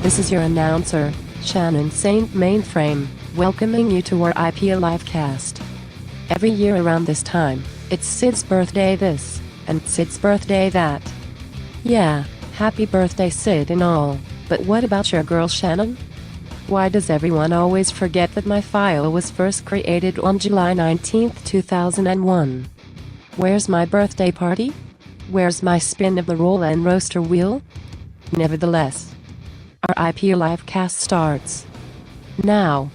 This is your announcer, Shannon Saint Mainframe, welcoming you to our IP Livecast. Every year around this time, it's Sid's birthday this, and Sid's birthday that. Yeah, happy birthday Sid and all, but what about your girl Shannon? Why does everyone always forget that my file was first created on July 19, 2001? Where's my birthday party? Where's my spin of the roll and roaster wheel? Nevertheless, our IP Livecast starts now.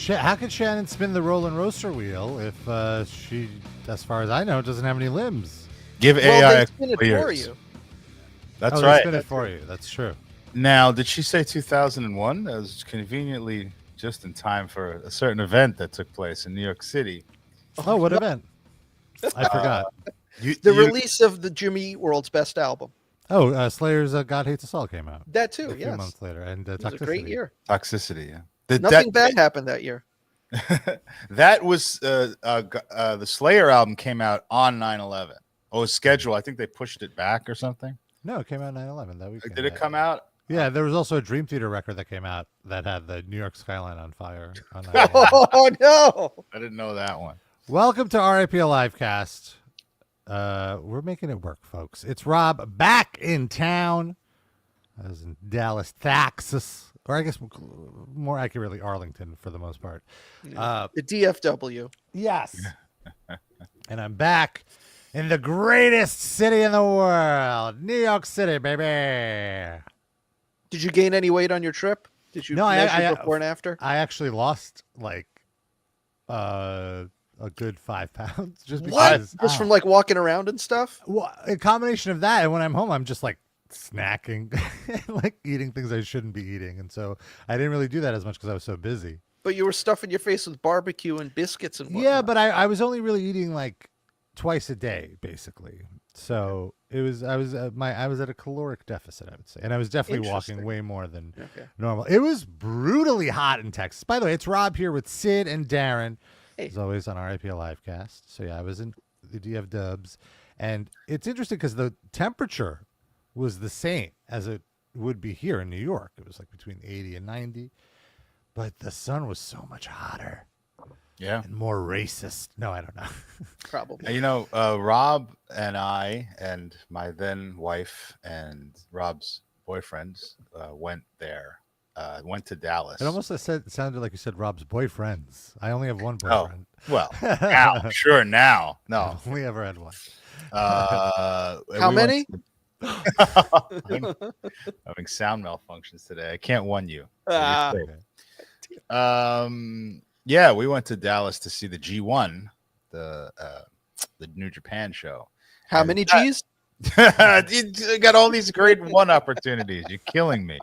How could Shannon spin the roll and roaster wheel if she, as far as I know, doesn't have any limbs? Give AI they spin it for you. That's right. right. Spin it for you. That's true. Now, did she say 2001? That was conveniently just in time for a certain event that took place in New York City. Oh, what event? I forgot. The release of the Jimmy Eat World's best album. Oh, Slayer's God Hates Us All came out. That too, a few months later. And it was a great year. Toxicity, yeah. Nothing bad happened that year. That was the Slayer album came out on 9/11. Oh, it was scheduled. I think they pushed it back or something. No, it came out 9/11 that weekend. Did it come out? Yeah, there was also a Dream Theater record that came out that had the New York skyline on fire. On Oh, no. I didn't know that one. Welcome to RIP Livecast. We're making it work, folks. It's Rob back in town. I was in Dallas, Texas. Or I guess more accurately, Arlington for the most part. The DFW. Yes. And I'm back in the greatest city in the world, New York City, baby. Did you gain any weight on your trip? Did you measure before and after? I actually lost like a good 5 pounds just because. Just from like walking around and stuff? Well, a combination of that, and when I'm home, I'm just like snacking, like eating things I shouldn't be eating, and so I didn't really do that as much because I was so busy. But you were stuffing your face with barbecue and biscuits and whatnot. Yeah, but I was only really eating like twice a day, basically. So it was I was at a caloric deficit, I would say, and I was definitely walking way more than normal. It was brutally hot in Texas. By the way, it's Rob here with Sid and Darren, as always on RIP Livecast. So yeah, I was in the DF Dubs, and it's interesting because the temperature was the same as it would be here in New York. It was like between 80 and 90, but the sun was so much hotter. Yeah. And more racist. No, I don't know. Probably. You know, Rob and I and my then wife and Rob's boyfriends went there. Went to Dallas. It almost sounded like you said Rob's boyfriends. I only have one boyfriend. Oh, well, now, sure, now. No. I've only ever had one. How many? Having sound malfunctions today. I can't won you. Yeah, we went to Dallas to see the G1, the New Japan show. How many G's? You got all these great one opportunities. You're killing me.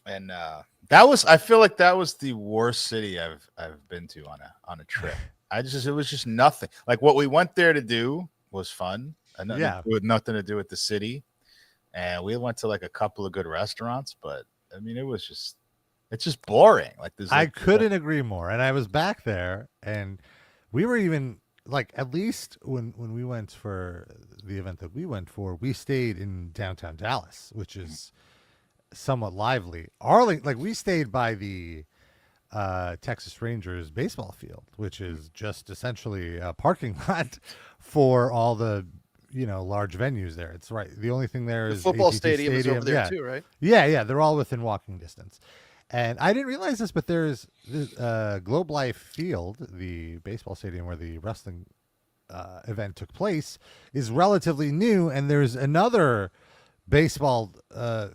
And I feel like that was the worst city I've been to on a trip. It was just nothing. Like what we went there to do was fun. Nothing to do with the city. And we went to like a couple of good restaurants, but I mean it's just boring. I couldn't agree more. And I was back there, and we were even like, at least when we went for the event that we went for, we stayed in downtown Dallas, which is somewhat lively. We stayed by the Texas Rangers baseball field, which is just essentially a parking lot for all the large venues there. It's right. The only thing there is the football AT&T stadium is over there too, right? Yeah. They're all within walking distance. And I didn't realize this, but there's Globe Life Field, the baseball stadium where the wrestling event took place, is relatively new, and there's another baseball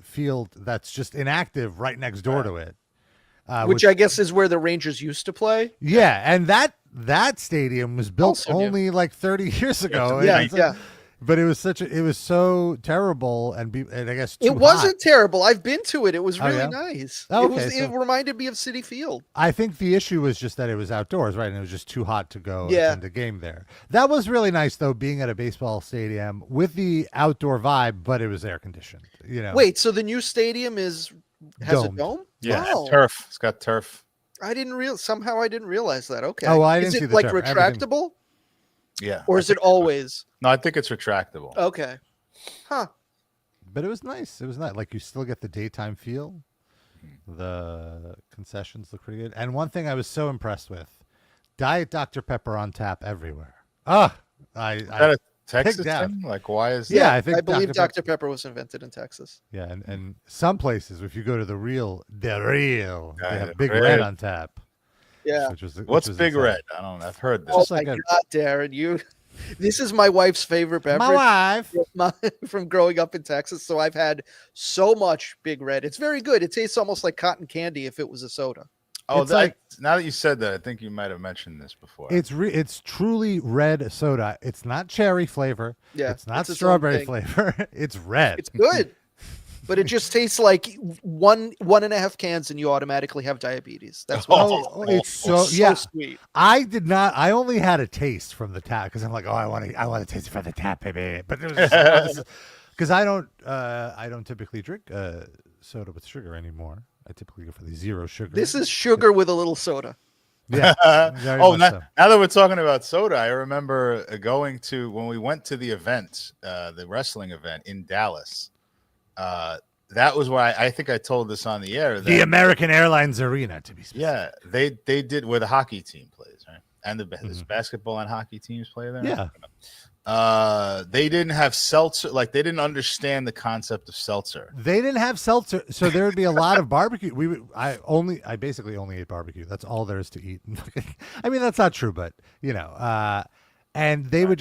field that's just inactive right next door to it. Which I guess is where the Rangers used to play. Yeah, and that stadium was built only like 30 years ago. Yeah. But it was so terrible, and I guess it wasn't terrible. I've been to it. It was really nice. Oh, okay, it reminded me of Citi Field. I think the issue was just that it was outdoors, right? And it was just too hot to go attend a game there. That was really nice, though, being at a baseball stadium with the outdoor vibe, but it was air conditioned. Wait, so the new stadium has domed. a dome? Yeah, wow. Turf. It's got turf. Somehow I didn't realize that. Okay. Oh, well, I didn't see the like turf. retractable? Yeah. Or is it always? No, I think it's retractable. Okay. Huh. But it was nice. It was nice. Like you still get the daytime feel. The concessions look pretty good. And one thing I was so impressed with, Diet Dr. Pepper on tap everywhere. Is that a Texas thing? Like, why is that? Yeah, I believe Dr. Pepper was invented in Texas. Yeah, and some places, if you go to the real, they have Big Red. Red on tap. Yeah. What's Big Red? I don't know. I've heard this. Oh my God, Darren, this is my wife's favorite beverage. My wife. From growing up in Texas. So I've had so much Big Red. It's very good. It tastes almost like cotton candy if it was a soda. Oh, now that you said that, I think you might have mentioned this before. It's truly red soda. It's not cherry flavor. Yeah, it's not strawberry flavor. It's red. It's good. But it just tastes like 1.5 cans and you automatically have diabetes. That's what it's so sweet. I only had a taste from the tap because I'm like, I want to taste it from the tap, baby. But it was because I don't typically drink soda with sugar anymore. I typically go for the zero sugar. This is sugar with a little soda. Yeah. Now that we're talking about soda, I remember going to when we went to the event, the wrestling event in Dallas. That was why I think I told this on the air. The American Airlines Arena, to be specific. Yeah, they did where the hockey team plays, right? And the basketball and hockey teams play there. Yeah. They didn't have seltzer. Like they didn't understand the concept of seltzer. They didn't have seltzer, so there would be a lot of barbecue. I basically only ate barbecue. That's all there is to eat. I mean, that's not true, but and they would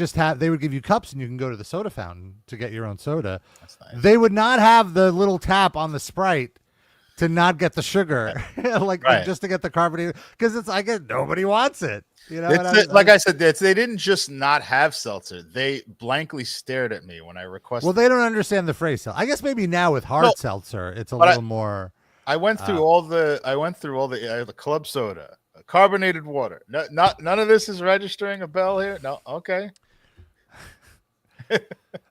give you cups and you can go to the soda fountain to get your own soda. That's nice. They would not have the little tap on the Sprite to not get the sugar, just to get the carbonated, because nobody wants it. Like I said, they didn't just not have seltzer. They blankly stared at me when I requested. Well, they don't understand the phrase. I guess maybe now with hard seltzer, it's a little more. I went through all the club soda, carbonated water. None of this is registering a bell here. No, okay.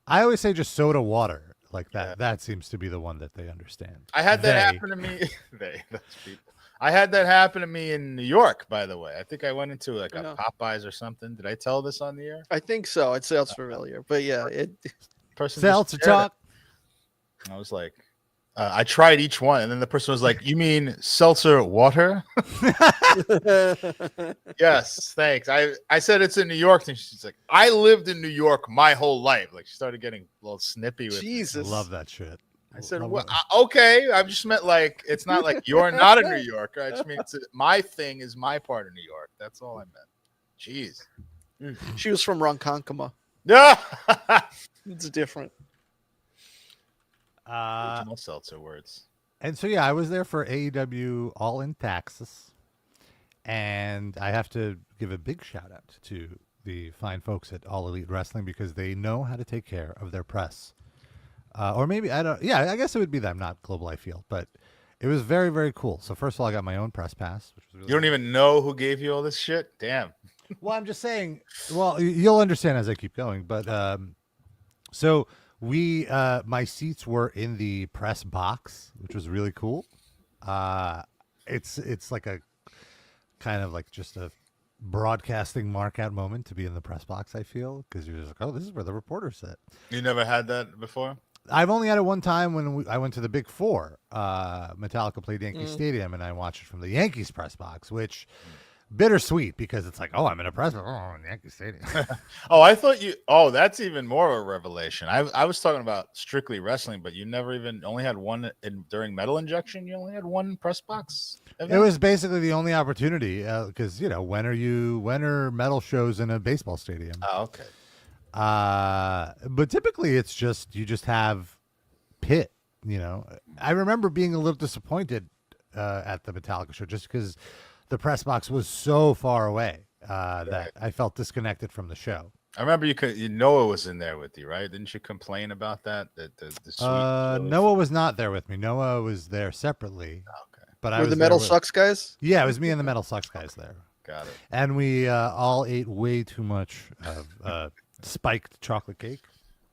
I always say just soda water. Like that. Yeah. That seems to be the one that they understand. I had that happen to me. That's people. I had that happen to me in New York, by the way. I think I went into like a Popeyes or something. Did I tell this on the air? I think so. It sounds familiar, but yeah, seltzer talk. I was like, I tried each one, and then the person was like, "You mean seltzer water?" Yes, thanks. I said it's in New York, and she's like, "I lived in New York my whole life." Like she started getting a little snippy with Jesus. I love that shit. I said, well, okay. I just meant like it's not like you're not a New Yorker. I just mean my thing is my part of New York. That's all I meant. Jeez. She was from Ronkonkoma. Yeah, it's different. Original seltzer words. And so I was there for AEW All In Texas, and I have to give a big shout out to the fine folks at All Elite Wrestling because they know how to take care of their press. Or maybe I don't. Yeah, I guess it would be them, not Global. I feel, but it was very, very cool. So first of all, I got my own press pass. Which was really you don't even know who gave you all this shit. Damn. Well, I'm just saying. Well, you'll understand as I keep going. But so my seats were in the press box, which was really cool. It's like a kind of like just a broadcasting mark-out moment to be in the press box. I feel because you're just like, oh, this is where the reporters sit. You never had that before? I've only had it one time when I went to the Big Four. Metallica played Yankee Stadium, and I watched it from the Yankees press box, which bittersweet because it's like, oh, I'm in a press box. Oh, in Yankee Stadium. I thought you. Oh, that's even more of a revelation. I was talking about strictly wrestling, but you never even only had one during Metal Injection. You only had one press box event? It was basically the only opportunity because when are metal shows in a baseball stadium? Oh, okay. But typically it's just you just have pit. I remember being a little disappointed at the Metallica show just because the press box was so far away that I felt disconnected from the show. I remember Noah was in there with you, right? Didn't you complain about that? That the suite Noah was not there with me. Noah was there separately. Okay, but were the Metal Sucks guys? Yeah, it was me and the Metal Sucks guys there. Got it. And we all ate way too much of spiked chocolate cake.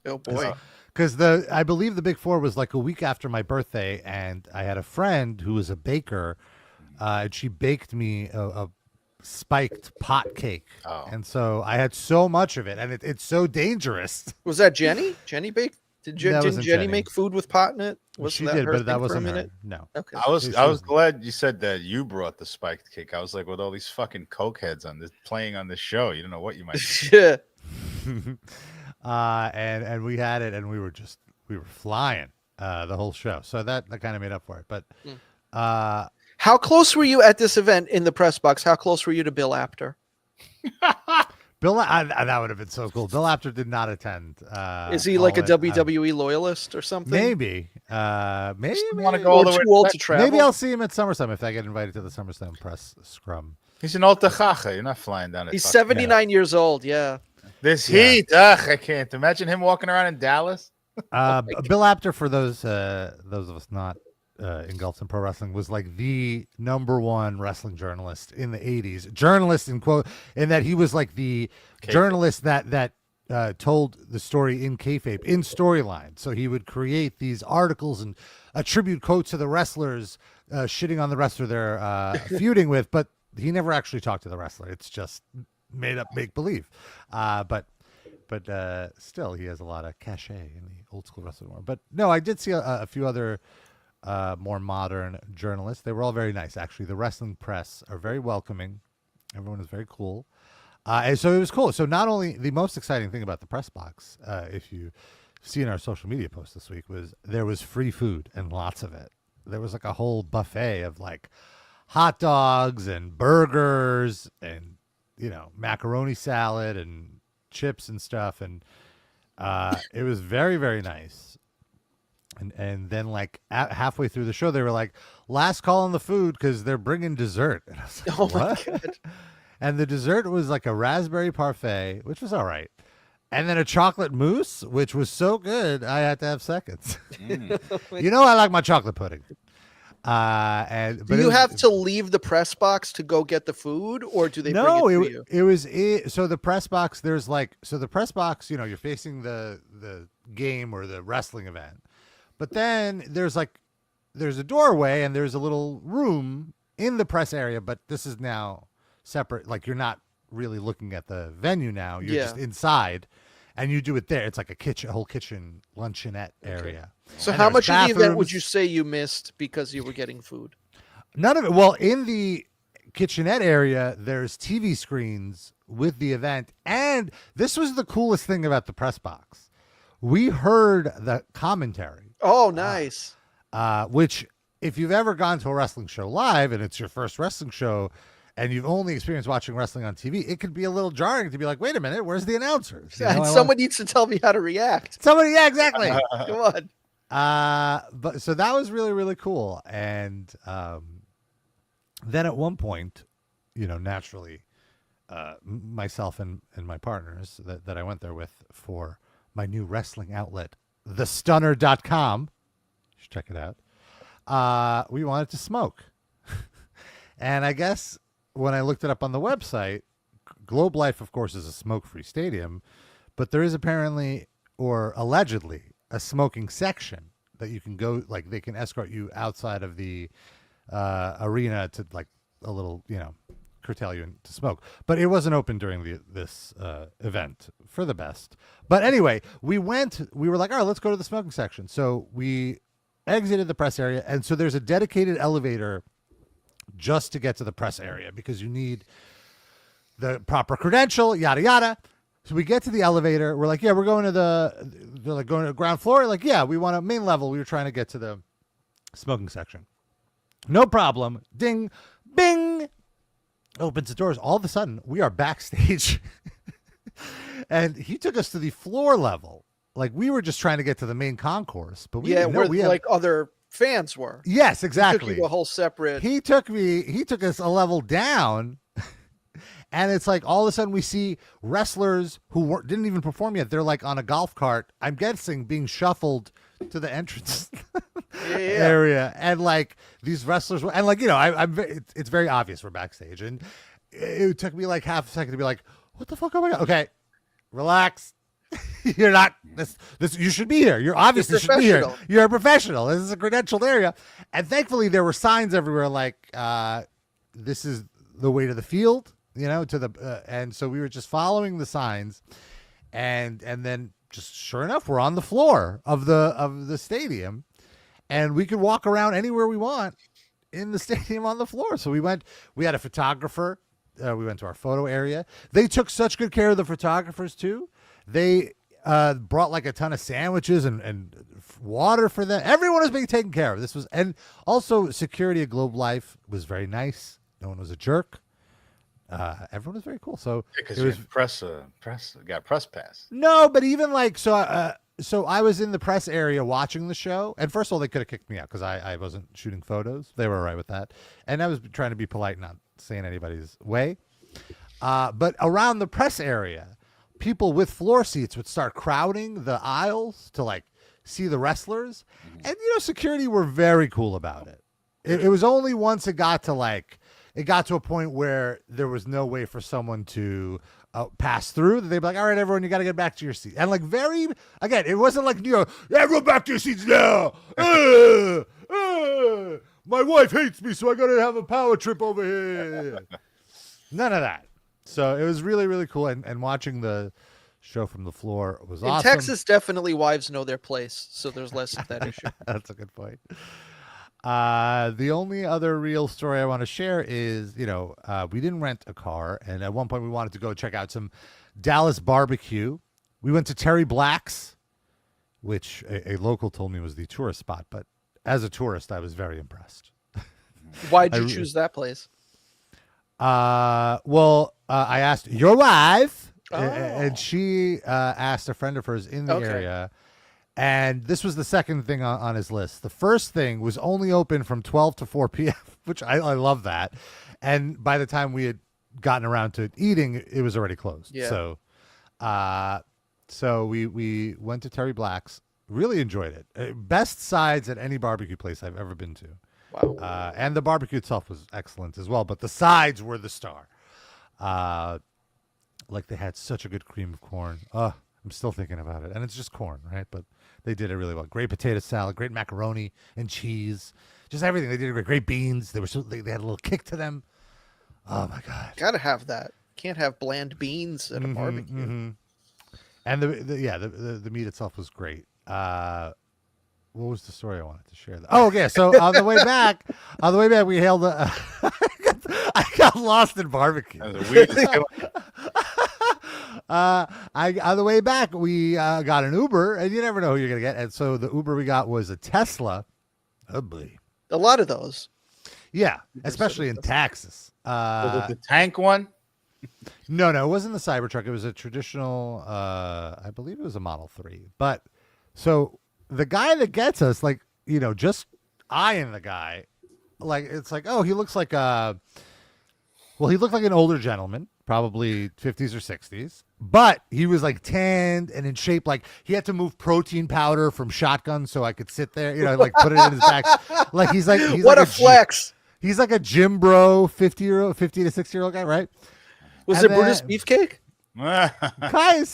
Oh boy. Because I believe the Big Four was like a week after my birthday, and I had a friend who was a baker, and she baked me a spiked pot cake. Oh. And so I had so much of it, and it's so dangerous. Was that Jenny? Jenny baked? Didn't Jenny make food with pot in it? She did, but that wasn't her. No. Okay. I was glad you said that you brought the spiked cake. I was like, with all these fucking cokeheads playing on this show, you don't know what you might Yeah. And we had it, and we were flying the whole show. So that kind of made up for it. But how close were you at this event in the press box? How close were you to Bill Apter? Bill, that would have been so cool. Bill Apter did not attend. Is he like a WWE loyalist or something? Maybe. Maybe want to go all the way. Too old to travel. Maybe I'll see him at SummerSlam if I get invited to the SummerSlam press scrum. He's an alta caja. You're not flying down. He's 79 years old. Yeah. This heat. I can't imagine him walking around in Dallas. Bill Apter, for those of us not engulfed in pro wrestling, was like the #1 wrestling journalist in the 80s. Journalist in quote, in that he was like the journalist that told the story in kayfabe, in storyline. So he would create these articles and attribute quotes to the wrestlers, shitting on the wrestler they're feuding with, but he never actually talked to the wrestler. It's just made up make believe. But still, he has a lot of cachet in the old school wrestling world. But no, I did see a few other more modern journalists. They were all very nice, actually. The wrestling press are very welcoming. Everyone is very cool. And so it was cool. So not only the most exciting thing about the press box, if you see in our social media post this week, was there was free food and lots of it. There was like a whole buffet of like hot dogs and burgers and, macaroni salad and chips and stuff. And it was very, very nice. And then like halfway through the show, they were like, last call on the food because they're bringing dessert. And I was like, oh my what? God. And the dessert was like a raspberry parfait, which was all right. And then a chocolate mousse, which was so good, I had to have seconds. I like my chocolate pudding. Do you have to leave the press box to go get the food, or do they bring it to you? It was so the press box. There's the press box. You're facing the game or the wrestling event, but then there's a doorway and there's a little room in the press area. But this is now separate. Like you're not really looking at the venue now. You're just inside. And you do it there. It's like a whole kitchen luncheonette area. So how much of the event would you say you missed because you were getting food? None of it. Well, in the kitchenette area, there's TV screens with the event. And this was the coolest thing about the press box. We heard the commentary. Oh, nice. Which, if you've ever gone to a wrestling show live and it's your first wrestling show, and you've only experienced watching wrestling on TV, it could be a little jarring to be like, wait a minute, where's the announcers? Someone needs to tell me how to react. Yeah, exactly. Come on. But so that was really, really cool. And then at one point, naturally, myself and my partners that I went there with for my new wrestling outlet, thestunner.com, you should check it out. We wanted to smoke. And I guess when I looked it up on the website, Globe Life, of course, is a smoke-free stadium, but there is apparently, or allegedly, a smoking section that you can go, like they can escort you outside of the arena to like a little, curtail you to smoke. But it wasn't open during this event, for the best. But anyway, we were like, all right, let's go to the smoking section. So we exited the press area, and so there's a dedicated elevator just to get to the press area because you need the proper credential, yada, yada. So we get to the elevator. We're like, yeah, we're going to going to the ground floor. Like, yeah, we want a main level. We were trying to get to the smoking section. No problem. Ding, bing. Opens the doors. All of a sudden, we are backstage. And he took us to the floor level. Like, we were just trying to get to the main concourse. But where other fans were. Yes, exactly. He took you a whole separate. He took us a level down, and it's like all of a sudden we see wrestlers who didn't even perform yet. They're like on a golf cart, I'm guessing, being shuffled to the entrance area, and like these wrestlers were, and like it's very obvious we're backstage, and it took me like half a second to be like, what the fuck? Oh my god! Okay, relax. You're not this. You should be here. You're obviously should be here. You're a professional. This is a credentialed area, and thankfully there were signs everywhere like this is the way to the field. To the and so we were just following the signs, and then just sure enough, we're on the floor of the stadium, and we could walk around anywhere we want in the stadium on the floor. So we had a photographer. We went to our photo area. They took such good care of the photographers too. They brought like a ton of sandwiches and water for them. Everyone was being taken care of. And also security at Globe Life was very nice. No one was a jerk. Everyone was very cool. So because you got press pass. No, but even like so I was in the press area watching the show, and first of all, they could have kicked me out because I wasn't shooting photos. They were all right with that, and I was trying to be polite, not saying anybody's way. But around the press area, people with floor seats would start crowding the aisles to like see the wrestlers, and security were very cool about it. It was only once it got to a point where there was no way for someone to pass through that they'd be like, all right, everyone, you got to get back to your seat. And like again, it wasn't like, everyone back to your seats now. My wife hates me, so I got to have a power trip over here. None of that. So it was really, really cool. And watching the show from the floor was awesome. In Texas, definitely wives know their place. So there's less of that issue. That's a good point. The only other real story I want to share is, we didn't rent a car, and at one point we wanted to go check out some Dallas barbecue. We went to Terry Black's, which a local told me was the tourist spot, but as a tourist, I was very impressed. Why'd you choose that place? I asked your wife, and she asked a friend of hers in the area. And this was the second thing on his list. The first thing was only open from 12 to 4 p.m., which I love that. And by the time we had gotten around to eating, it was already closed. Yeah. So we went to Terry Black's. Really enjoyed it. Best sides at any barbecue place I've ever been to. Wow. And the barbecue itself was excellent as well, but the sides were the star. Like they had such a good cream of corn. I'm still thinking about it. And it's just corn, right? But they did it really well. Great potato salad, great macaroni and cheese. Just everything. They did great beans. They had a little kick to them. Oh my God. Gotta have that. Can't have bland beans at a barbecue. Mm-hmm. And the meat itself was great. What was the story I wanted to share? Oh, yeah. So on the way back, we hailed I got lost in barbecue. That was a weird on the way back, we got an Uber, and you never know who you're going to get. And so the Uber we got was a Tesla. Oh, boy. A lot of those. Yeah, especially in Texas. Was it the tank one? No, it wasn't the Cybertruck. It was a traditional, I believe it was a Model 3. But so the guy that gets us, like, just eyeing the guy, like, it's like, oh, he looks like he looked like an older gentleman, probably 50s or 60s, but he was like tanned and in shape. Like he had to move protein powder from shotgun so I could sit there, like put it in his back. Like he's what like a flex. He's like a gym bro, 50 to 60-year-old guy, right? Was it Brutus Beefcake? Kind of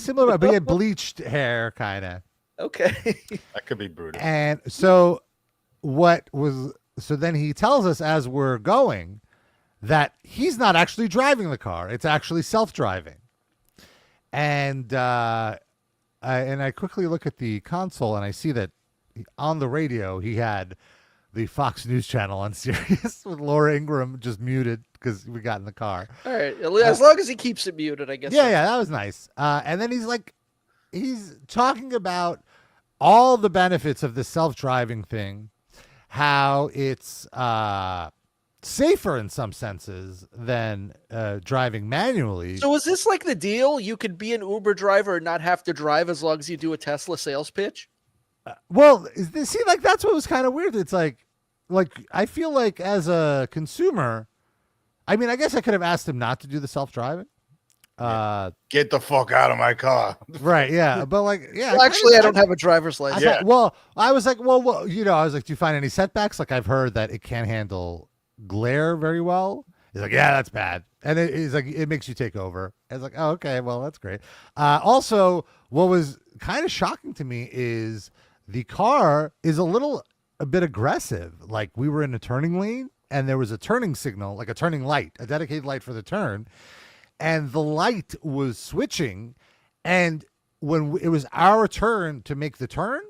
similar, but he had bleached hair, kind of. Okay. That could be Brutus. And so then he tells us as we're going that he's not actually driving the car. It's actually self-driving. And I quickly look at the console and I see that on the radio he had the Fox News channel on Sirius with Laura Ingraham just muted because we got in the car. All right. As long as he keeps it muted, I guess. Yeah, that was nice. And then he's talking about all the benefits of the self-driving thing, how it's safer in some senses than driving manually. So is this like the deal? You could be an Uber driver and not have to drive as long as you do a Tesla sales pitch? That's what was kind of weird. It's like I feel like as a consumer, I mean, I guess I could have asked him not to do the self-driving. Get the fuck out of my car. Right. Yeah. But Well, actually, I don't have a driver's license. I was like, do you find any setbacks? Like I've heard that it can't handle glare very well. He's like, yeah, that's bad. And he's like, it makes you take over. I was like, oh, okay, well, that's great. Also, what was kind of shocking to me is the car is a bit aggressive. Like we were in a turning lane and there was a turning signal, like a turning light, a dedicated light for the turn. And the light was switching. And when it was our turn to make the turn,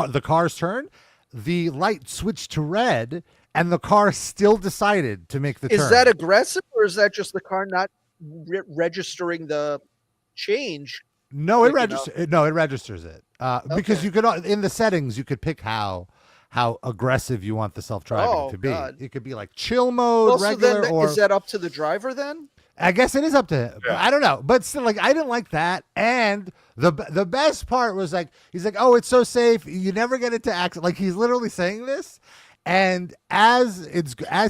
the car's turn, the light switched to red, and the car still decided to make the turn. Is that aggressive, or is that just the car not registering the change? No, it registers. No, it registers it because you could in the settings you could pick how aggressive you want the self-driving to be. God. It could be like chill mode, regular, then, or is that up to the driver then? I guess it is up to him. Yeah. I don't know, but still, like I didn't like that. And the best part was like he's like, "Oh, it's so safe. You never get into accident." Like he's literally saying this, and as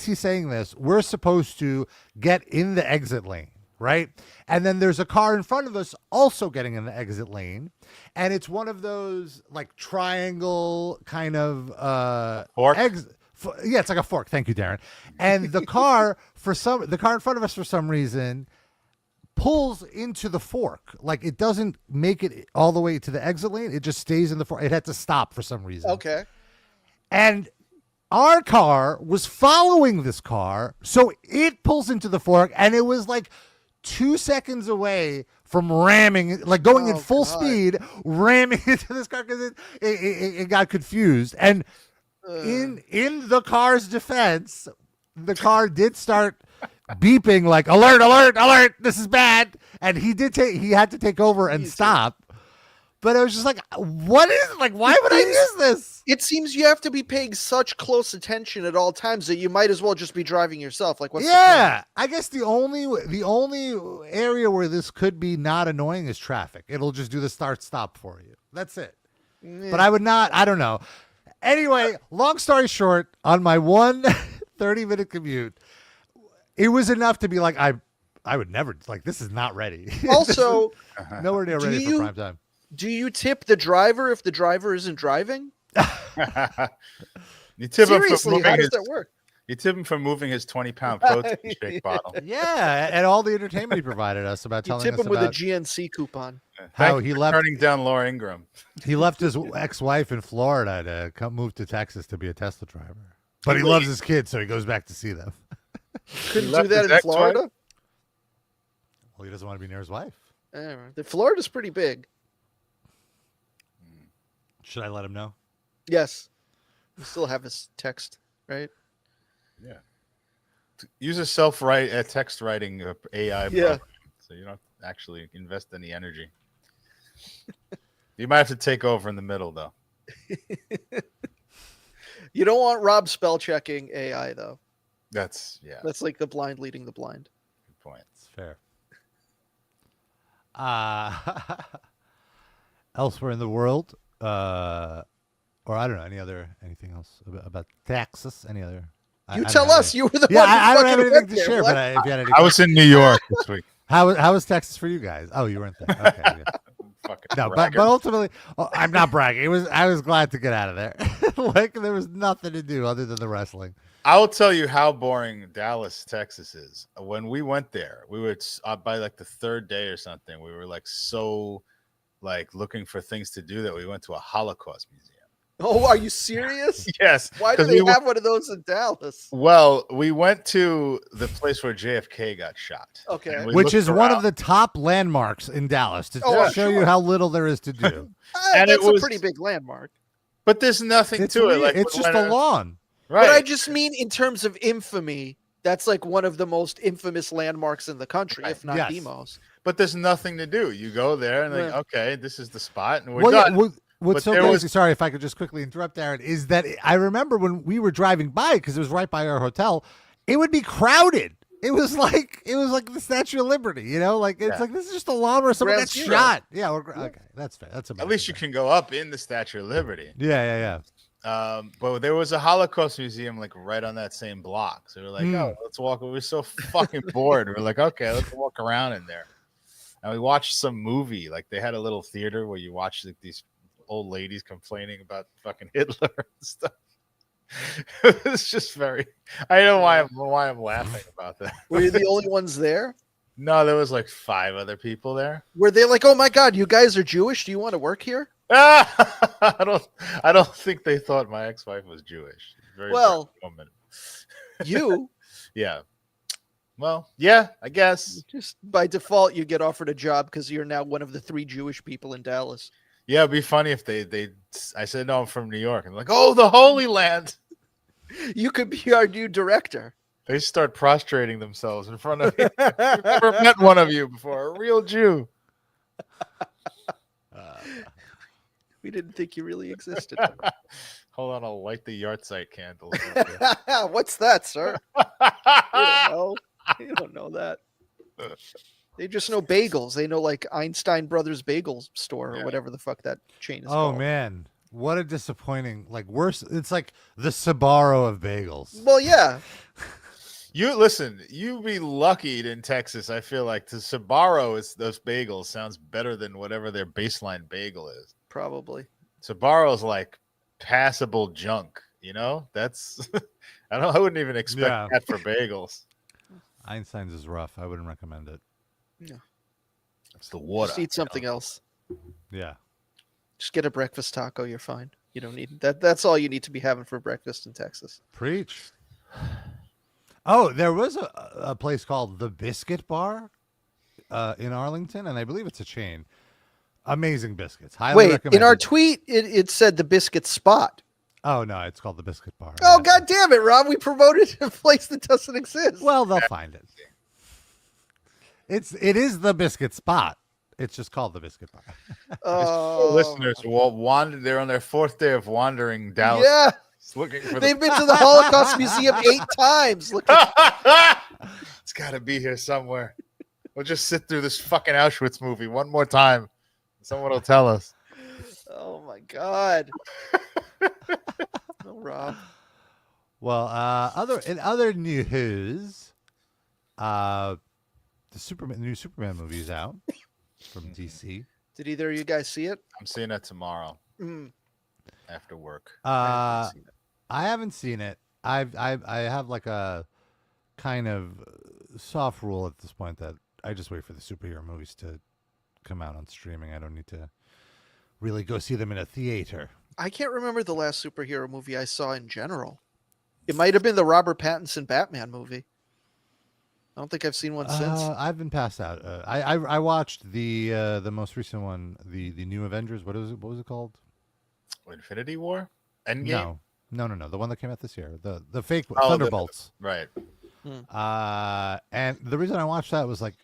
he's saying this, we're supposed to get in the exit lane, right? And then there's a car in front of us also getting in the exit lane, and it's one of those like triangle kind of fork. Yeah, it's like a fork. Thank you, Darren. And the car in front of us for some reason pulls into the fork. Like it doesn't make it all the way to the exit lane. It just stays in the fork. It had to stop for some reason. Okay. And our car was following this car, so it pulls into the fork, and it was like 2 seconds away from ramming, like going in full speed, ramming into this car because it got confused. And in the car's defense, the car did start beeping like alert, alert, alert, this is bad. And he had to take over and stop. But it was just like, what is it? Like, why would I use this? It seems you have to be paying such close attention at all times that you might as well just be driving yourself. Like, what's the point? I guess the only area where this could be not annoying is traffic. It'll just do the start stop for you. That's it. Yeah. But I don't know. Anyway, long story short, on my 30-minute commute, it was enough to be like, I would never, like, this is not ready. Also, nowhere near ready for prime time. Do you tip the driver if the driver isn't driving? You tip Seriously, him for how does that work? You tip him for moving his 20-pound protein shake bottle. Yeah, and all the entertainment he provided us about telling us about. You tip him with a GNC coupon. How he left turning down Laura Ingraham. He left his ex-wife in Florida to come move to Texas to be a Tesla driver. But he loves his kids, so he goes back to see them. Couldn't do that in Florida? Well, he doesn't want to be near his wife. The Florida's pretty big. Should I let him know? Yes. You still have his text, right? Yeah. Use a text writing AI program, so you don't actually invest any energy. You might have to take over in the middle, though. You don't want Rob spell checking AI, though. That's like the blind leading the blind. Good point. It's fair. Elsewhere in the world, or I don't know, anything else about Texas? Any other? You tell us. You were the one. I don't have anything to share. But if you had any, I was in New York this week. How was Texas for you guys? Oh, you weren't there. Okay. No, but ultimately, I'm not bragging. I was glad to get out of there. Like there was nothing to do other than the wrestling. I will tell you how boring Dallas, Texas is. When we went there, we were by like the third day or something. We were like so like looking for things to do that we went to a Holocaust museum. Oh, are you serious? Yes. Why do they have one of those in Dallas? Well, we went to the place where JFK got shot. Okay. Which is one of the top landmarks in Dallas to show you how little there is to do. And it's a pretty big landmark. But there's nothing to it. Like it's just a lawn. Right. But I just mean in terms of infamy, that's like one of the most infamous landmarks in the country, if not the most. But there's nothing to do. You go there and like, okay, this is the spot, and we're done. Yeah, what's so crazy, sorry if I could just quickly interrupt, Aaron, is that I remember when we were driving by, because it was right by our hotel, it would be crowded. It was like the Statue of Liberty, you know? Like it's like this is just a lawn where someone got shot. Yeah, okay, that's fair. That's at least you can go up in the Statue of Liberty. Yeah. But there was a Holocaust museum like right on that same block. So we're like, oh, let's walk. We were so fucking bored. We're like, okay, let's walk around in there. And we watched some movie. Like they had a little theater where you watch like these old ladies complaining about fucking Hitler and stuff. It's just very. I don't know why I'm laughing about that. Were you the only ones there? No, there was like 5 other people there. Were they like, oh my God, you guys are Jewish? Do you want to work here? I don't think they thought my ex-wife was Jewish. Very well, woman. You? Yeah. Well, yeah, I guess. Just by default, you get offered a job because you're now one of the 3 Jewish people in Dallas. Yeah, it'd be funny if I said, no, I'm from New York. And like, oh, the Holy Land. You could be our new director. They start prostrating themselves in front of me. I've never met one of you before, a real Jew. We didn't think you really existed. Hold on, I'll light the yahrzeit candles. What's that, sir? You don't know. You don't know that. They just know bagels. They know like Einstein Brothers Bagel Store or whatever the fuck that chain is called. Oh, man. What a disappointing, like worse. It's like the Sbarro of bagels. Well, yeah. You listen, you be lucky in Texas. I feel like the Sbarro is those bagels sounds better than whatever their baseline bagel is. Probably. Sbarro is like passable junk, you know? That's I wouldn't even expect that for bagels. Einstein's is rough. I wouldn't recommend it. Yeah. It's the water. Just eat something else. Yeah. Just get a breakfast taco. You're fine. You don't need that. That's all you need to be having for breakfast in Texas. Preach. Oh, there was a place called the Biscuit Bar in Arlington, and I believe it's a chain. Amazing biscuits. Highly recommended. In our tweet, it said the Biscuit Spot. Oh, no, it's called the Biscuit Bar. Oh, God damn it, Rob. We promoted a place that doesn't exist. Well, they'll find it. It is the Biscuit Spot. It's just called the Biscuit Bar. Listeners who all wandered, they're on their 4th day of wandering Dallas. Yeah. Looking for They've been to the Holocaust Museum 8 times. It's got to be here somewhere. We'll just sit through this fucking Auschwitz movie one more time. Someone will tell us. Oh, my God. No, Rob. Well, other news, the new Superman movie is out from DC. Did either of you guys see it? I'm seeing it tomorrow after work. I haven't seen it. I have like a kind of soft rule at this point that I just wait for the superhero movies to come out on streaming. I don't need to really go see them in a theater. I can't remember the last superhero movie I saw in general. It might have been the Robert Pattinson Batman movie. I don't think I've seen one since. I've been passed out. I watched the most recent one, the New Avengers. What was it called? Infinity War? Endgame? No. The one that came out this year. The fake Thunderbolts. Right. And the reason I watched that was like,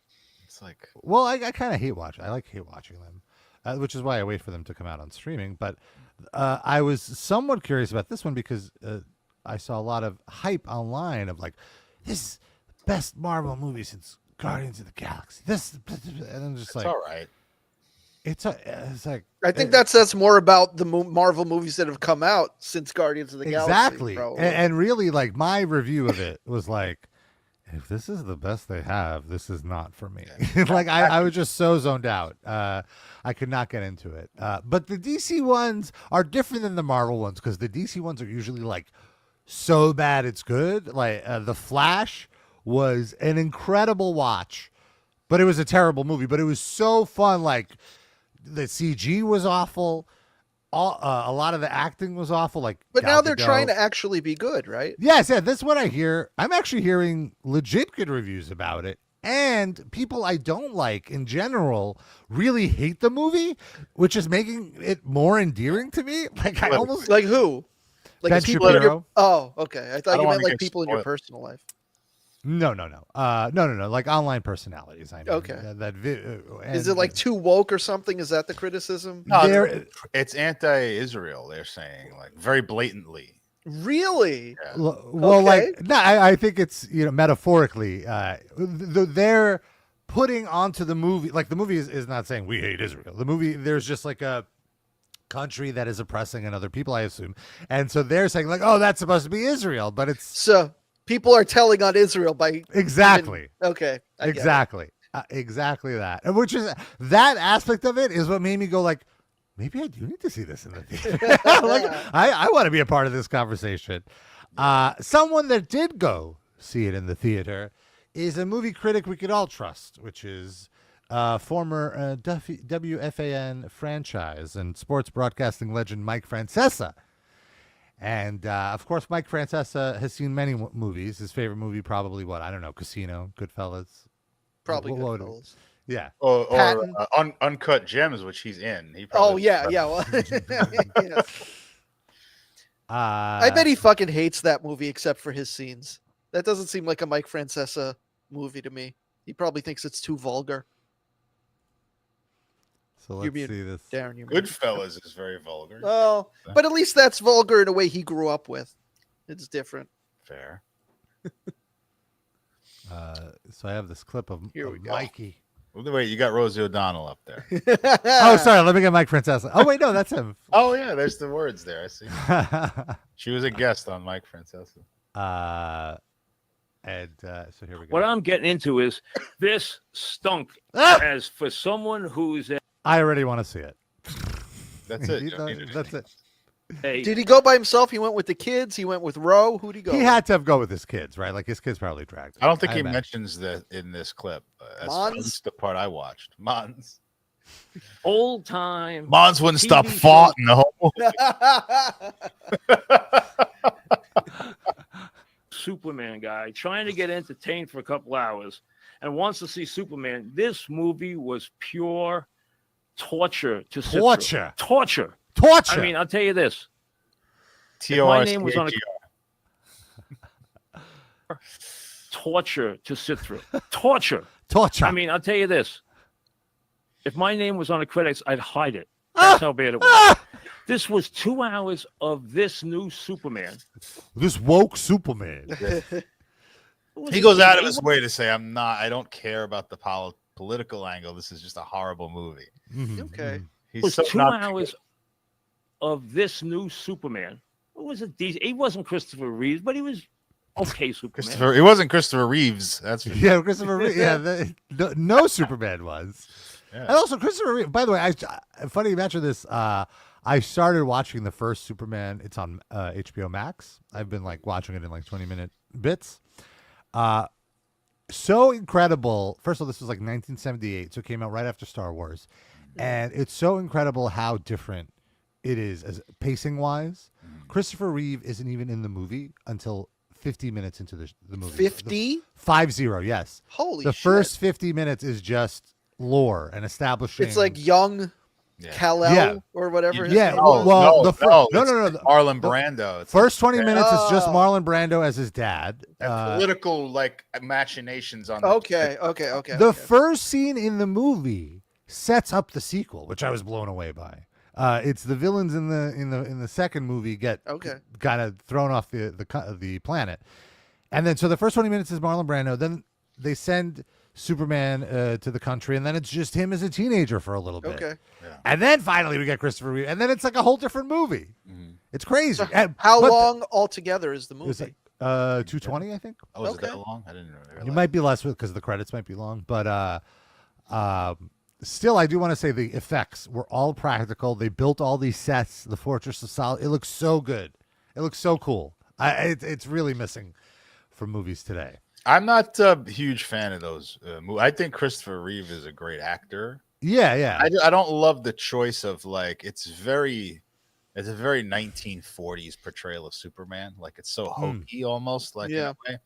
it's like, well, I kind of hate watching them, which is why I wait for them to come out on streaming. But I was somewhat curious about this one because I saw a lot of hype online of like, this is the best Marvel movie since Guardians of the Galaxy. And I'm just like, all right. It's like, I think that says more about the Marvel movies that have come out since Guardians of the Galaxy. Exactly. And really, like, my review of it was like, if this is the best they have, this is not for me. Like, I was just so zoned out. I could not get into it. But the DC ones are different than the Marvel ones because the DC ones are usually like so bad it's good. Like, The Flash was an incredible watch, but it was a terrible movie. But it was so fun. Like, the CG was awful. A lot of the acting was awful. But now they're trying to actually be good, right? Yes, yeah, that's what I hear. I'm actually hearing legit good reviews about it. And people I don't like in general really hate the movie, which is making it more endearing to me. Like, I almost like who? Like Ben people Shapiro. Oh, okay. I thought you meant like people in your personal life. No. No. Like online personalities. I mean, okay. Is it like too woke or something? Is that the criticism? No, it's anti-Israel. They're saying like very blatantly. Really? Yeah. Well, like no, I think it's metaphorically. They're putting onto the movie, like the movie is not saying we hate Israel. The movie, there's just like a country that is oppressing another people, I assume, and so they're saying like, oh, that's supposed to be Israel, but it's so. People are telling on Israel by exactly. Okay. Exactly that. And which is that aspect of it is what made me go like, maybe I do need to see this in the theater. Like I want to be a part of this conversation. Someone that did go see it in the theater is a movie critic we could all trust, which is former WFAN franchise and sports broadcasting legend Mike Francesa. And of course, Mike Francesa has seen many movies. His favorite movie, probably what? I don't know, Casino, Goodfellas. Probably What Goodfellas. Yeah. Or Uncut Gems, which he's in. He Oh probably yeah. Well, yes. I bet he fucking hates that movie except for his scenes. That doesn't seem like a Mike Francesa movie to me. He probably thinks it's too vulgar. So let's see this. Darren, Goodfellas is very vulgar. Oh, but at least that's vulgar in a way he grew up with. It's different. Fair. So I have this clip of Mikey. Wait, you got Rosie O'Donnell up there. Oh, sorry. Let me get Mike Francesa. Oh, wait, no, that's him. Oh, yeah, there's the words there. I see. She was a guest on Mike Francesa. So here we go. What I'm getting into is this stunk. As for someone who's I already want to see it. That's it. That's it. Did he go by himself? He went with the kids. He went with Roe. Who'd he go? He with? had to go with his kids, right? Like his kids probably dragged him. I don't think he mentions that in this clip. That's the part I watched. Mons. Old time. Mons wouldn't stop farting the whole Superman guy trying to get entertained for a couple hours and wants to see Superman. This movie was pure torture to sit through. Torture. I mean, I'll tell you this. If my name was on a torture to sit through. Torture. I mean, I'll tell you this. If my name was on the credits, I'd hide it. That's how bad it was. This was 2 hours of this new Superman. This woke Superman. He goes out of his way to say, I don't care about the political angle. This is just a horrible movie. Mm-hmm. Okay. It was 2 hours of this new Superman. It was he wasn't Christopher Reeves, but he was okay Superman. It wasn't Christopher Reeves. That's for sure. Christopher Reeves. Yeah, no Superman was. Yeah. And also Christopher Reeves. By the way, funny you mentioned this. I started watching the first Superman. It's on HBO Max. I've been watching it in 20-minute bits. So incredible. First of all, this was 1978, so it came out right after Star Wars, and it's so incredible how different it is as pacing wise. Christopher Reeve isn't even in the movie until 50 minutes into the movie. 50? 50, yes. Holy shit. The first 50 minutes is just lore and establishing. It's like young Kal-El or whatever. His name was. No. Marlon Brando. It's first 20 minutes is just Marlon Brando as his dad. And political machinations on. Okay. The first scene in the movie sets up the sequel, which I was blown away by. It's the villains in the second movie get kind of thrown off the planet, and then so the first 20 minutes is Marlon Brando. Then they send Superman to the country, and then it's just him as a teenager for a little bit. Okay, and then finally we get Christopher Reeve, and then it's a whole different movie. Mm-hmm. It's crazy. So how long altogether is the movie? It's 220, I think. Oh, is it that long? I didn't know. You might be less because the credits might be long, but still, I do want to say the effects were all practical. They built all these sets. The Fortress of Solitude. It looks so good. It looks so cool. It's really missing from movies today. I'm not a huge fan of those movies. I think Christopher Reeve is a great actor. Yeah. I don't love the choice of it's a very 1940s portrayal of Superman. It's so hokey almost in a way.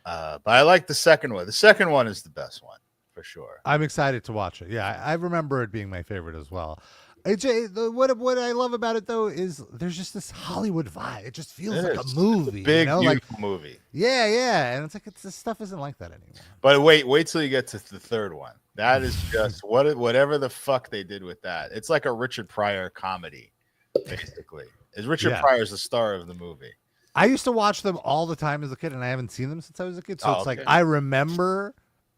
But I like the second one. The second one is the best one. For sure. I'm excited to watch it. Yeah, I remember it being my favorite as well. What I love about it though is there's just this Hollywood vibe. It just feels like a movie. It's a big, beautiful movie. Yeah. And it's this stuff isn't like that anymore. But wait till you get to the third one. That is just whatever the fuck they did with that. It's like a Richard Pryor comedy, basically. Richard Pryor is the star of the movie. I used to watch them all the time as a kid, and I haven't seen them since I was a kid. So I remember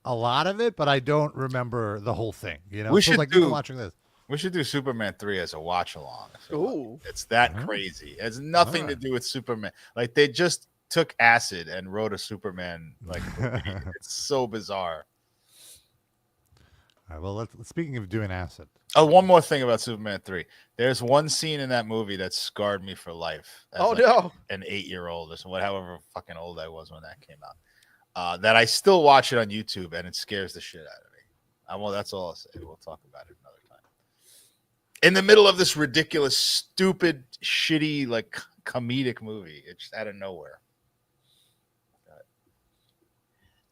a lot of it, but I don't remember the whole thing. We should do watching this. We should do Superman 3 as a watch along. Ooh, it's that crazy. It has nothing to do with Superman. They just took acid and wrote a Superman movie. It's so bizarre. All right. Well, speaking of doing acid. Oh, one more thing about Superman 3. There's one scene in that movie that scarred me for life. As no, an 8-year-old or however fucking old I was when that came out. That I still watch it on YouTube, and it scares the shit out of me. Well, that's all I'll say. We'll talk about it another time. In the middle of this ridiculous, stupid, shitty, comedic movie. It's just out of nowhere.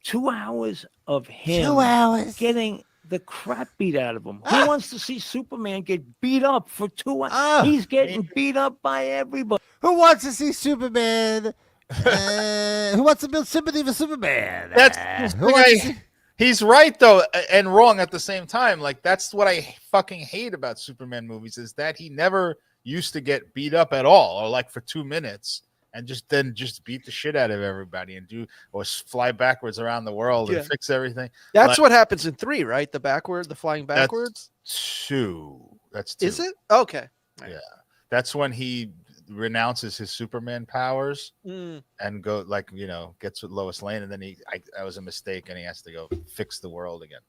2 hours of him getting the crap beat out of him. Who wants to see Superman get beat up for 2 hours? He's getting beat up by everybody. Who wants to see Superman? Who wants to build sympathy for Superman? He's right though, and wrong at the same time. Like that's what I fucking hate about Superman movies is that he never used to get beat up at all, or like for 2 minutes, and just beat the shit out of everybody and fly backwards around the world and fix everything. That's what happens in 3, right? The flying backwards. That's 2. That's 2. Is it? Okay. Yeah, that's when he renounces his Superman powers and gets with Lois Lane, and then that was a mistake, and he has to go fix the world again.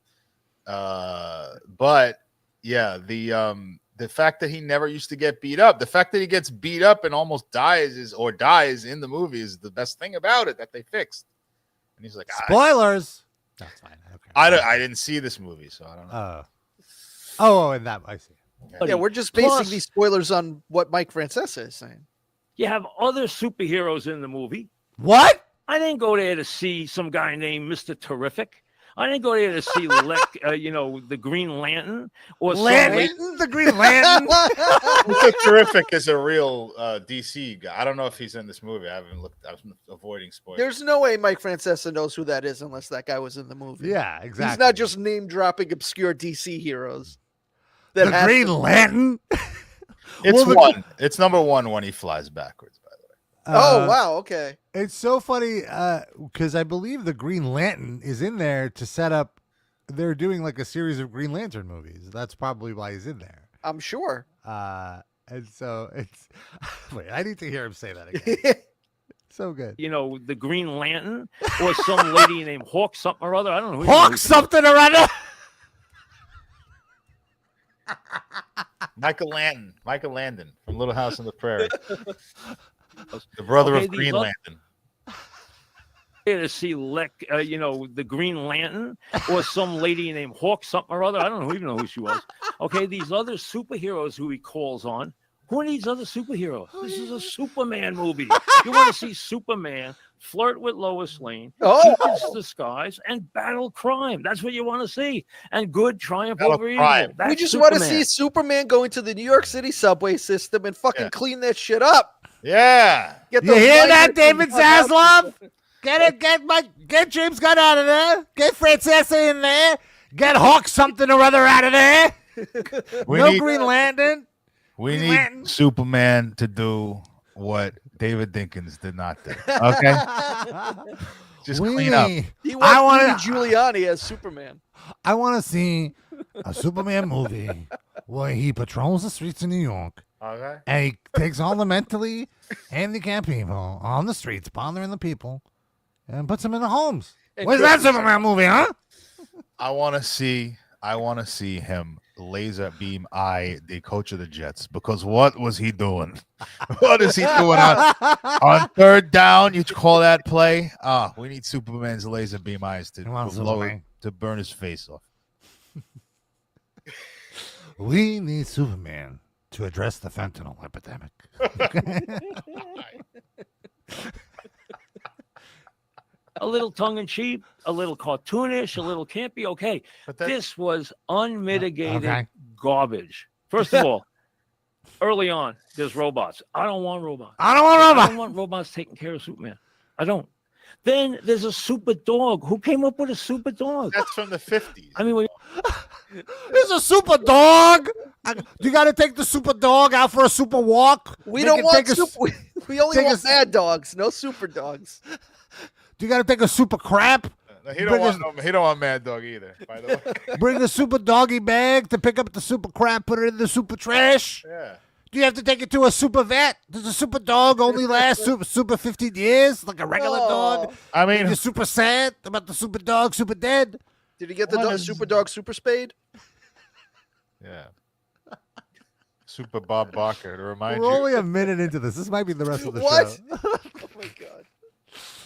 But yeah, the fact that he never used to get beat up, the fact that he gets beat up and almost dies in the movie is the best thing about it that they fixed. And he's like, spoilers. That's fine. Okay. I didn't see this movie, so I don't know. And that I see. Yeah, we're just basing these spoilers on what Mike Francesa is saying. You have other superheroes in the movie. What? I didn't go there to see some guy named Mr. Terrific. I didn't go there to see the Green Lantern or the Green Lantern. Mr. Terrific is a real DC guy. I don't know if he's in this movie. I haven't looked. I was avoiding spoilers. There's no way Mike Francesa knows who that is unless that guy was in the movie. Yeah, exactly. He's not just name dropping obscure DC heroes. The Green Lantern. It's number 1 when he flies backwards, by the way. Oh, wow. Okay. It's so funny because I believe the Green Lantern is in there to set up. They're doing like a series of Green Lantern movies. That's probably why he's in there. I'm sure. And so it's. Wait, I need to hear him say that again. So good. The Green Lantern or some lady named Hawk something or other. I don't know. Hawk something or other. Michael Landon from Little House on the Prairie, the brother of Green Lantern. To see the Green Lantern or some lady named Hawk something or other. I don't even know who she was. Okay, these other superheroes who he calls on. Who are these other superheroes? This is a Superman movie. You want to see Superman flirt with Lois Lane, keep his disguise, and battle crime. That's what you want to see. And good triumph over evil. We just want to see Superman go into the New York City subway system and fucking clean that shit up. Yeah. You hear that, David Zaslav? Get James Gunn out of there. Get Francesa in there. Get Hawk something or other out of there. Green Lantern. We need Superman to do what David Dinkins did not do. Okay, just clean up. I want Giuliani as Superman. I want to see a Superman movie where he patrols the streets of New York. Okay, and he takes all the mentally handicapped people on the streets, bothering the people, and puts them in the homes. Where's that Superman movie, huh? I want to see him laser beam the coach of the Jets, because what was he doing? What is he doing on third down? You call that play? We need Superman's laser beam eyes to burn his face off. We need Superman to address the fentanyl epidemic. A little tongue-in-cheek, a little cartoonish, a little campy. Okay, this was unmitigated garbage. First of all, early on, there's robots. I don't want robots. I don't want robots taking care of Superman. I don't. Then there's a super dog. Who came up with a super dog? That's from the 50s. I mean, there's a super dog. You got to take the super dog out for a super walk. We don't want super. We only want mad dogs, no super dogs. You got to take a super crap. No, he don't want Mad Dog either, by the way. Bring the super doggy bag to pick up the super crap, put it in the super trash. Yeah. Do you have to take it to a super vet? Does a super dog only last super 15 years like a regular dog? I mean, you're super sad about the super dog, super dead. Did he get the super dog super spade? Yeah. Super Bob Barker to remind you. We're only a minute into this. This might be the rest of the show. Oh my God.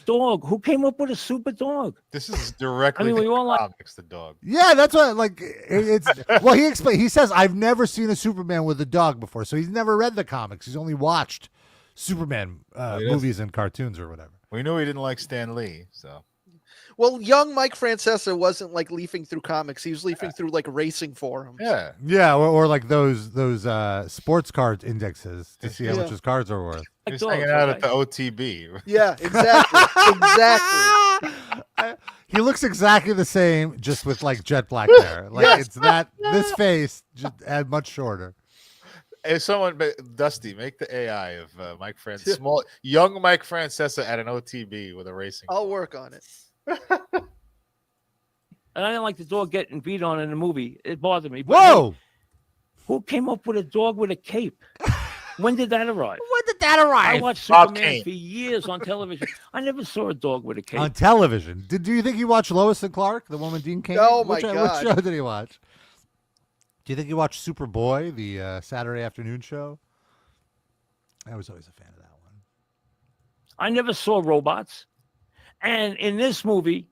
Dog. Who came up with a super dog? This is directly comics, the dog. Yeah, that's what. Like, it's. Well, he explained. He says, "I've never seen a Superman with a dog before, so he's never read the comics. He's only watched Superman movies and cartoons or whatever. We knew he didn't like Stan Lee, so. Well, young Mike Francesa wasn't like leafing through comics. He was leafing through like racing forums. Yeah, or like those sports card indexes to see how much his cards are worth. He's hanging out at the OTB. Yeah, exactly. Exactly. He looks exactly the same, just with like jet black hair. Like it's that this face just much shorter. If someone, Dusty, make the AI of Mike Francesa, young Mike Francesa at an OTB with a racing. I'll work on it. And I didn't like the dog getting beat on in the movie. It bothered me. But whoa! Who came up with a dog with a cape? When did that arrive? I watched Superman for years on television. I never saw a dog with a cape. On television? Do you think he watched Lois and Clark, the woman Dean Cain? Oh, my God. What show did he watch? Do you think he watched Superboy, the Saturday afternoon show? I was always a fan of that one. I never saw robots. And in this movie,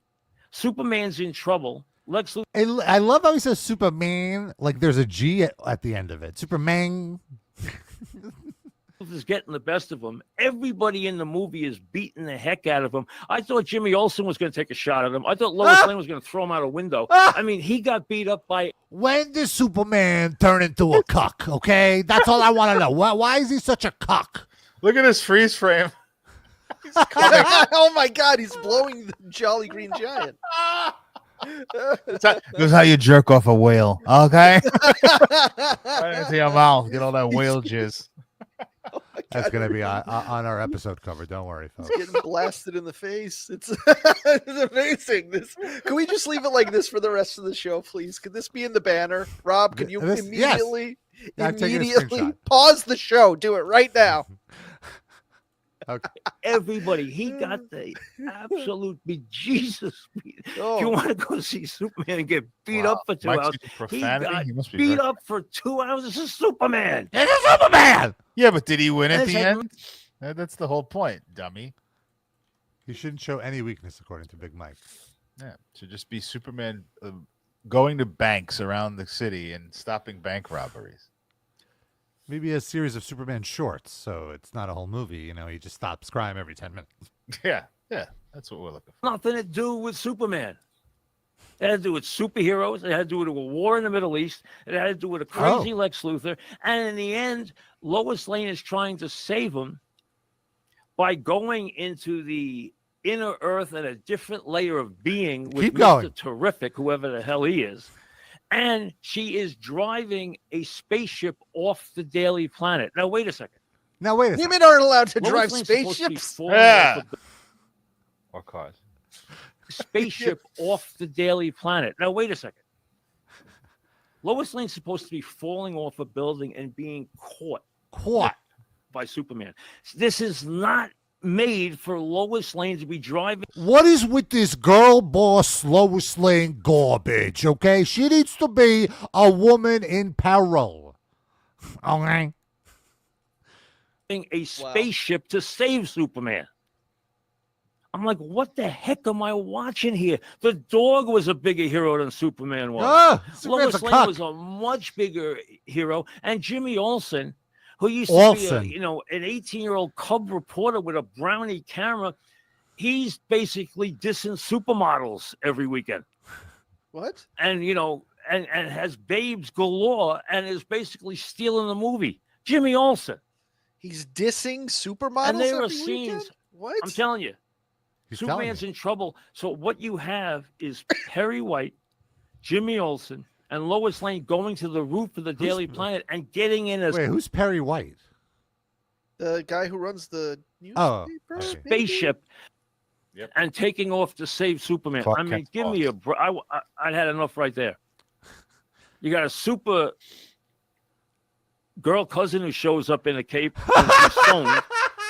Superman's in trouble. Lex Luthor. I love how he says Superman, like there's a G at the end of it. Superman. Is getting the best of him. Everybody in the movie is beating the heck out of him. I thought Jimmy Olsen was going to take a shot at him. I thought Lois Lane was going to throw him out a window. I mean, he got beat up by. When does Superman turn into a cuck? Okay, that's all I want to know. Why is he such a cuck? Look at his freeze frame. Oh my God, he's blowing the Jolly Green Giant. That's how you jerk off a whale, okay? Right into your mouth, get all that whale jizz. Oh that's going to be on our episode cover. Don't worry, folks. He's getting blasted in the face. It's amazing. Can we just leave it like this for the rest of the show, please? Could this be in the banner? Rob, can you immediately pause the show? Do it right now. Okay. Everybody, he got the absolute bejesus. Oh. If you want to go see Superman and get beat up for 2 hours, he got beat up for 2 hours. This is Superman. This is Superman. Yeah, but did he win at the end? That's the whole point, dummy. He shouldn't show any weakness, according to Big Mike. Yeah, it should just be Superman going to banks around the city and stopping bank robberies. Maybe a series of Superman shorts, so it's not a whole movie. You know, he just stops crime every 10 minutes. Yeah, that's what we're looking for. Nothing to do with Superman. It had to do with superheroes. It had to do with a war in the Middle East. It had to do with a crazy Lex Luthor. And in the end, Lois Lane is trying to save him by going into the inner earth and a different layer of being with Mr. Terrific, whoever the hell he is. And she is driving a spaceship off the Daily Planet. Now, wait a second. Women aren't allowed to drive spaceships. Or cars. Spaceship off the Daily Planet. Now, wait a second. Lois Lane's supposed to be falling off a building and being caught by Superman. This is not made for Lois Lane to be driving. What is with this girl boss Lois Lane garbage? Okay, she needs to be a woman in peril. Okay, a spaceship to save Superman. I'm like, what the heck am I watching here? The dog was a bigger hero than Superman was. Lois Lane was a much bigger hero, and Jimmy Olsen, who used to be an 18-year-old cub reporter with a brownie camera, he's basically dissing supermodels every weekend. What? And and has babes galore and is basically stealing the movie. Jimmy Olsen. He's dissing supermodels. And there are every scenes. Weekend? What? I'm telling you. Superman's in trouble. So what you have is Perry White, Jimmy Olsen, and Lois Lane going to the roof of the Daily Planet and getting in a who's Perry White? The guy who runs the newspaper spaceship and taking off to save Superman. I mean, give me a break. I had enough right there. You got a super girl cousin who shows up in a cape and she's stoned.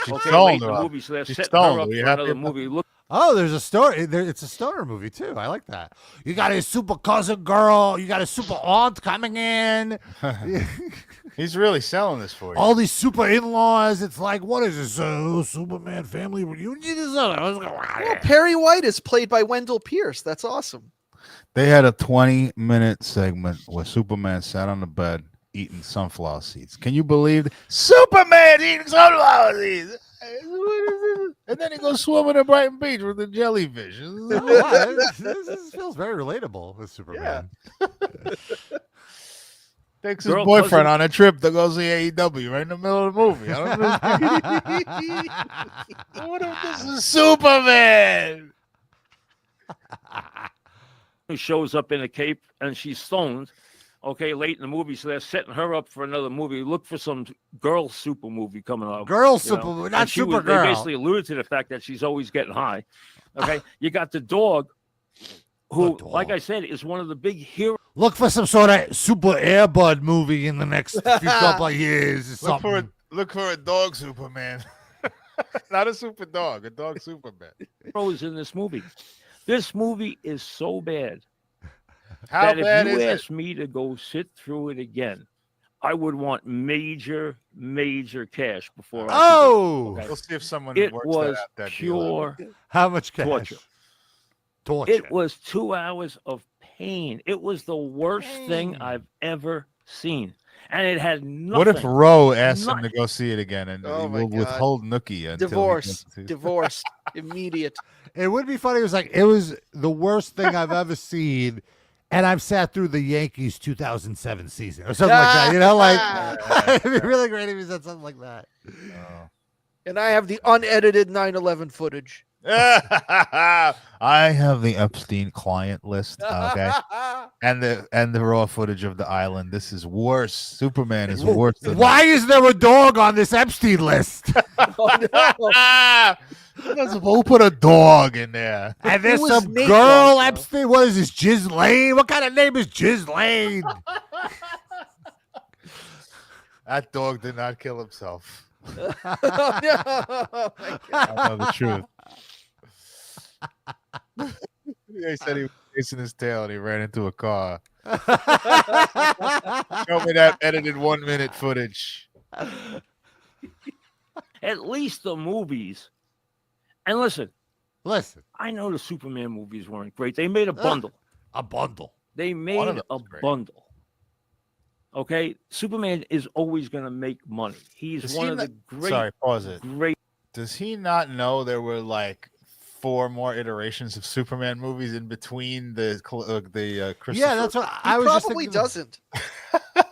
She's stoned. The movie, so they're setting her up for another movie. Look. Oh, there's a story. It's a stoner movie too. I like that. You got a super cousin girl. You got a super aunt coming in. He's really selling this for you. All these super in-laws. It's like, what is this? Superman family reunion? Well, Perry White is played by Wendell Pierce. That's awesome. They had a 20-minute segment where Superman sat on the bed eating sunflower seeds. Can you believe Superman eating sunflower seeds? And then he goes swimming in Brighton Beach with the jellyfish. This feels very relatable with Superman. Yeah. Takes his boyfriend on a trip to go see AEW right in the middle of the movie. I don't know. What if this is Superman? Who shows up in a cape and she's stoned. Okay, late in the movie, so they're setting her up for another movie. Look for some girl super movie coming up. Girl super movie, not Supergirl. They basically alluded to the fact that she's always getting high. Okay, you got the dog, who, like I said, is one of the big heroes. Look for some sort of super Airbud movie in the next few couple of years. Look for a dog Superman. Not a super dog, a dog Superman. Heroes in this movie. This movie is so bad. How that bad if you is asked me to go sit through it again, I would want major cash before. Okay. We'll see if someone it works was that pure. How much cash? Torture. It was 2 hours of pain. It was the worst thing I've ever seen, and it had nothing. What if Roe asked him to go see it again, and we'll withhold Nookie until divorce, immediate. It would be funny. It was the worst thing I've ever seen. And I've sat through the Yankees 2007 season or something like that. You know, it'd be really great if he said something like that. And I have the unedited 9/11 footage. I have the Epstein client list, okay, and the raw footage of the island. This is worse. Superman is worse than Why is there a dog on this Epstein list? We'll put a dog in there. And there's some girl Epstein. What is this, Ghislaine? What kind of name is Ghislaine? That dog did not kill himself. I know the truth. He said he was chasing his tail and he ran into a car. Show me that edited 1 minute footage. At least the movies. And listen. I know the Superman movies weren't great. They made a bundle. They made a bundle. Okay? Superman is always going to make money. He's one of the great. Sorry, pause it. Great. Does he not know there were like 4 more iterations of Superman movies in between the Christopher? Yeah, that's what I was just thinking. Probably doesn't.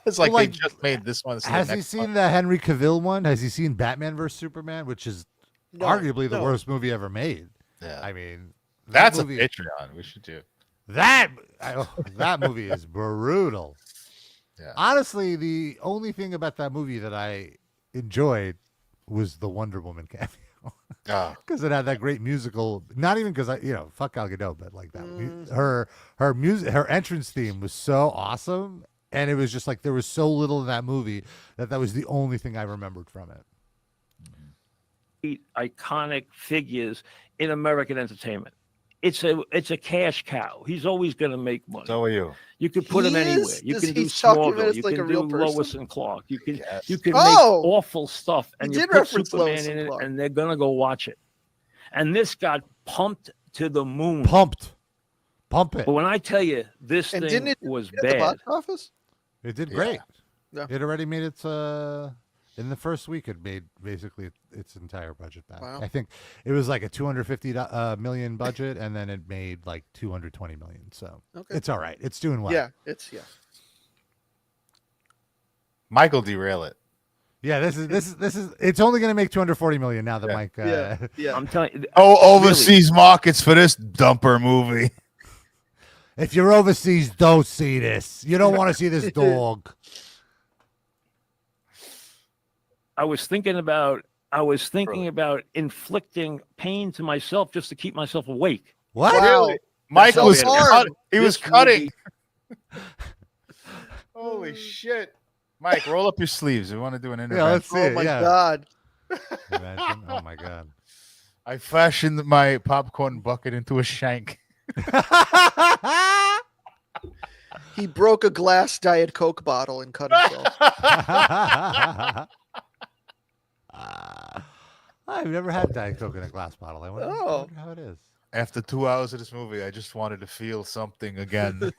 It's like they just made this one. Has he seen the Henry Cavill one? Has he seen Batman vs Superman, which is arguably the worst movie ever made? Yeah, I mean, that's a Patreon. We should do that. That movie is brutal. Yeah. Honestly, the only thing about that movie that I enjoyed was the Wonder Woman cameo. Because it had that great musical. Not even because fuck Gal Gadot, but like that. Her music, her entrance theme was so awesome, and it was just like there was so little in that movie that was the only thing I remembered from it. Iconic figures in American entertainment. It's a cash cow. He's always going to make money. So are you. You could put him anywhere. You can do Smallville. You can do Lois and Clark. You can make awful stuff, and you put Superman in it, and they're going to go watch it. And this got pumped to the moon. Pump it. But when I tell you this thing was bad. The box office? It did great. Yeah. It already made its in the first week. It made basically its entire budget back. Wow. I think it was like a $250 million budget, and then it made like $220 million. So it's all right. It's doing well. Yeah, Michael derail it. Yeah, this is. It's only going to make $240 million now that Mike. Yeah. I'm telling you. Overseas markets for this dumper movie. If you're overseas, don't see this. You don't want to see this dog. I was thinking about inflicting pain to myself just to keep myself awake. What? Wow. Mike was cutting. Holy shit. Mike, roll up your sleeves. We want to do an interview. Yeah, let's see. Oh my God. Imagine. Oh my God. I fashioned my popcorn bucket into a shank. He broke a glass Diet Coke bottle and cut himself. I've never had Diet Coke in a glass bottle. I wonder how it is. After 2 hours of this movie, I just wanted to feel something again.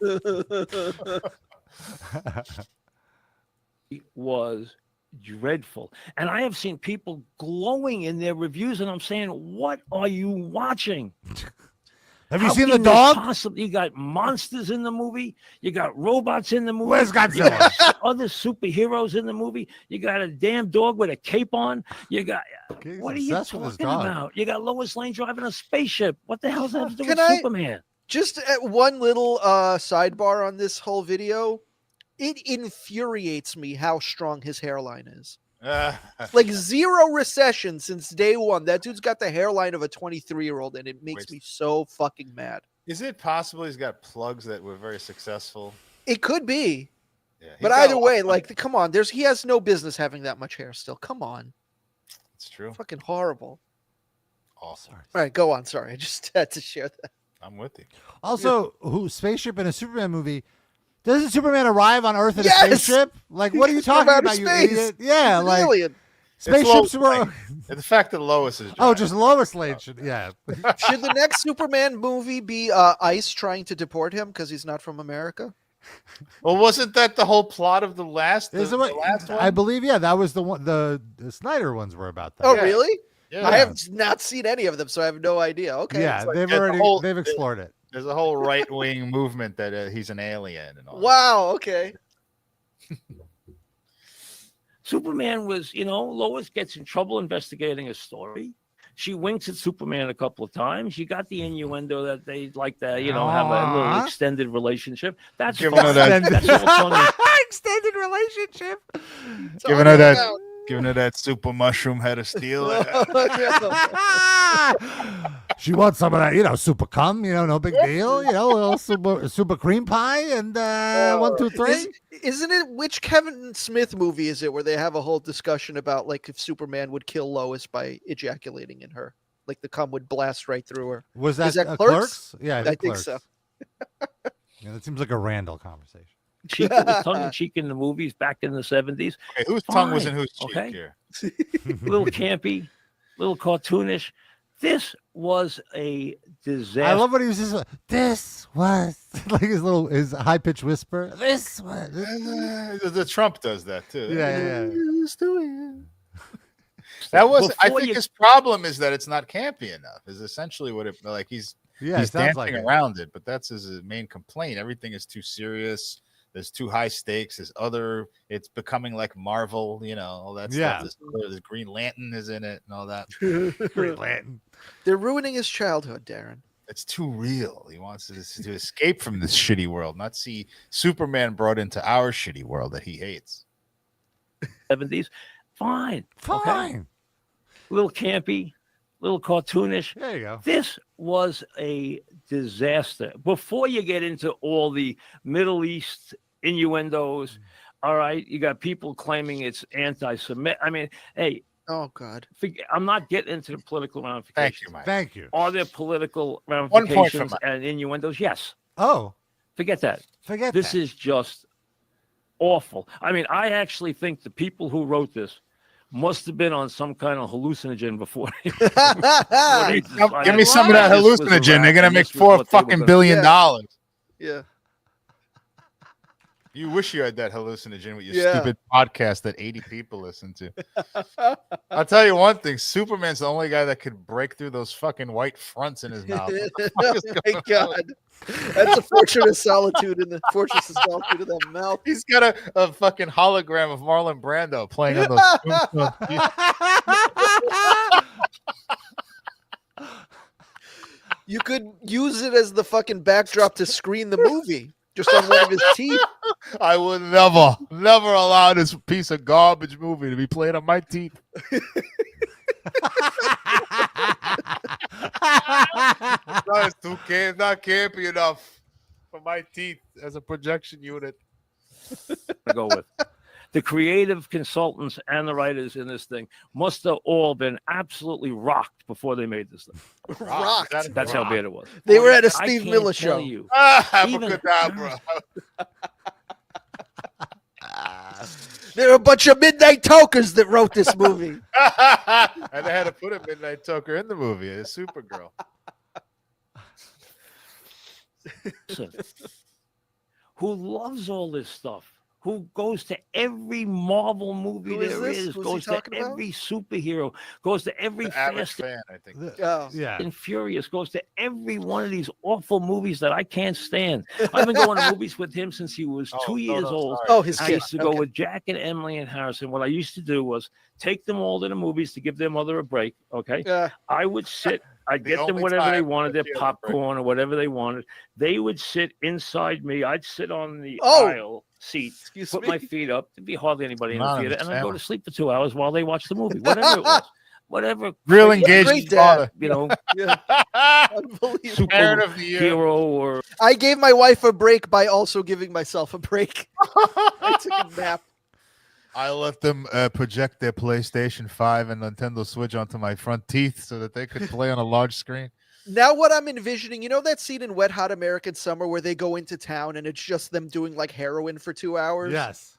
was dreadful. And I have seen people glowing in their reviews, and I'm saying, what are you watching? Have you seen the dog? You got monsters in the movie. You got robots in the movie. Where's Godzilla? Other superheroes in the movie. You got a damn dog with a cape on. You got what are you talking about? You got Lois Lane driving a spaceship. What the hell's that to do with Superman? Just at one little sidebar on this whole video, it infuriates me how strong his hairline is. Like 0 recession since day one. That dude's got the hairline of a 23-year-old, and it makes me so fucking mad. Is it possible he's got plugs that were very successful? It could be. Yeah, but either way, like, come on. He has no business having that much hair still. Come on. It's true. Fucking horrible. Awesome. All right, go on. Sorry. I just had to share that. I'm with you. Also, spaceship in a Superman movie. Doesn't Superman arrive on Earth in a spaceship? Like, what are you talking about, you idiot? Yeah, like alien. Spaceships were. The fact that Lois is. Oh, just Lois Lane should. Yeah. Should the next Superman movie be ICE trying to deport him because he's not from America? Well, wasn't that the whole plot of the last? The last one? I believe. Yeah, that was the one. The Snyder ones were about that. Oh, really? Yeah. I have not seen any of them, so I have no idea. Okay. Yeah, they've explored it. There's a whole right-wing movement that he's an alien and all. Wow. Okay. Superman was, Lois gets in trouble investigating a story. She winks at Superman a couple of times. You got the innuendo that they like to, have a little extended relationship. That's giving her that extended relationship. Giving her that super mushroom head of steel. She wants some of that, super cum, no big deal, a little super cream pie and 1, 2, 3. Isn't it, which Kevin Smith movie is it where they have a whole discussion about like if Superman would kill Lois by ejaculating in her, like the cum would blast right through her? Is that Clerks? Yeah, I think so. Yeah, that seems like a Randall conversation. Cheek was tongue in cheek in the movies back in the 70s. Okay, whose tongue was in whose cheek here? Little campy, little cartoonish. This was a disaster. I love what he was just. This was like his high pitched whisper. This was. The Trump does that too. Yeah. That was. I think his problem is that it's not campy enough. Is essentially what it like. He's dancing around it, but that's his main complaint. Everything is too serious. There's too high stakes. It's becoming like Marvel, all that stuff. This Green Lantern is in it and all that. Green Lantern. They're ruining his childhood, Darren. It's too real. He wants to escape from this shitty world, not see Superman brought into our shitty world that he hates. 70s. Fine. Okay. A little campy, a little cartoonish. There you go. This was a disaster. Before you get into all the Middle East innuendos, all right, you got people claiming it's anti-Semitic. I mean, hey. Oh, God. I'm not getting into the political ramifications. Thank you, Mike. Thank you. Are there political ramifications and innuendos? Yes. Oh. Forget that. This is just awful. I mean, I actually think the people who wrote this must have been on some kind of hallucinogen before. Give me some of that hallucinogen. They're going to make $4 billion. Yeah. You wish you had that hallucinogen with your stupid podcast that 80 people listen to. I'll tell you one thing. Superman's the only guy that could break through those fucking white fronts in his mouth. Oh, my God. That's a fortress of solitude in the fortress of solitude in that mouth. He's got a fucking hologram of Marlon Brando playing on those. You could use it as the fucking backdrop to screen the movie. Just on one of his teeth. I would never allow this piece of garbage movie to be played on my teeth. It's not campy enough for my teeth as a projection unit. To go with. The creative consultants and the writers in this thing must have all been absolutely rocked before they made this thing. Rocked. That's how bad it was. They were at a Steve Miller show. Have a good time, bro. They're a bunch of midnight tokers that wrote this movie. And they had to put a midnight toker in the movie. It's Supergirl. Listen, who loves all this stuff? who goes to every Marvel movie there is, goes to every superhero, goes to every Fast fan, I think. And Furious, goes to every one of these awful movies that I can't stand. I've been going to movies with him since he was 2 years old. Oh, his I kid. used to go with Jack and Emily and Harrison. What I used to do was take them all to the movies to give their mother a break. Okay, I would sit. I'd get them whatever they wanted, their popcorn or whatever they wanted. They would sit inside me. I'd sit on the aisle seat, put my feet up. There'd be hardly anybody in the theater, and I'd go to sleep for 2 hours while they watched the movie, whatever it was. Whatever. Real engaged dad. You know, superhero or. I gave my wife a break by also giving myself a break. I took a nap. I let them project their PlayStation 5 and Nintendo Switch onto my front teeth so that they could play on a large screen. Now what I'm envisioning, you know that scene in Wet Hot American Summer where they go into town and it's just them doing like heroin for 2 hours? Yes.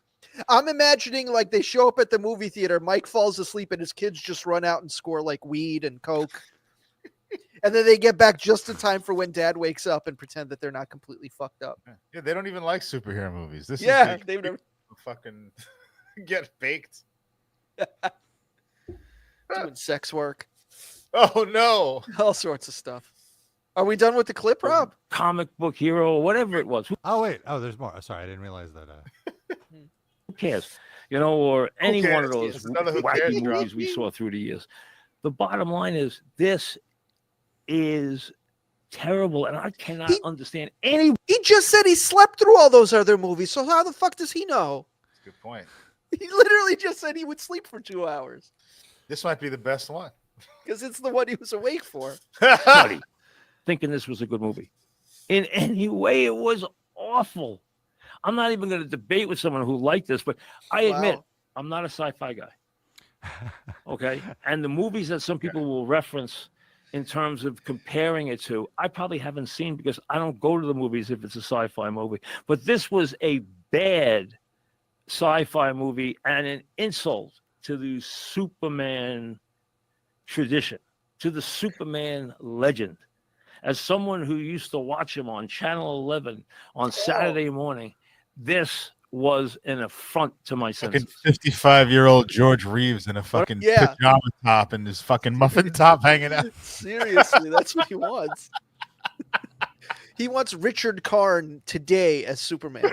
I'm imagining like they show up at the movie theater, Mike falls asleep and his kids just run out and score like weed and coke. And then they get back just in time for when dad wakes up and pretend that they're not completely fucked up. Yeah, they don't even like superhero movies. This is they've never fucking get baked. Doing sex work. Oh no. All sorts of stuff. Are we done with the clip, Rob? Comic book hero or whatever it was. Oh wait. Oh, there's more. Sorry, I didn't realize that. Who cares? You know, or any one of those wacky movies we saw through the years. The bottom line is this is terrible, and I cannot understand any. He just said he slept through all those other movies, so how the fuck does he know? That's a good point. He literally just said he would sleep for 2 hours. This might be the best one. Because it's the one he was awake for. Buddy, thinking this was a good movie. In any way, it was awful. I'm not even going to debate with someone who liked this, but I admit I'm not a sci-fi guy. Okay? And the movies that some people will reference in terms of comparing it to, I probably haven't seen because I don't go to the movies if it's a sci-fi movie. But this was a bad sci-fi movie and an insult to the Superman tradition, to the Superman legend. As someone who used to watch him on Channel 11 on Saturday morning, this was an affront to my senses. Fucking 55-year-old George Reeves in a fucking pajama top and his fucking muffin top hanging out. Seriously, that's what he wants. He wants Richard Karn today as Superman.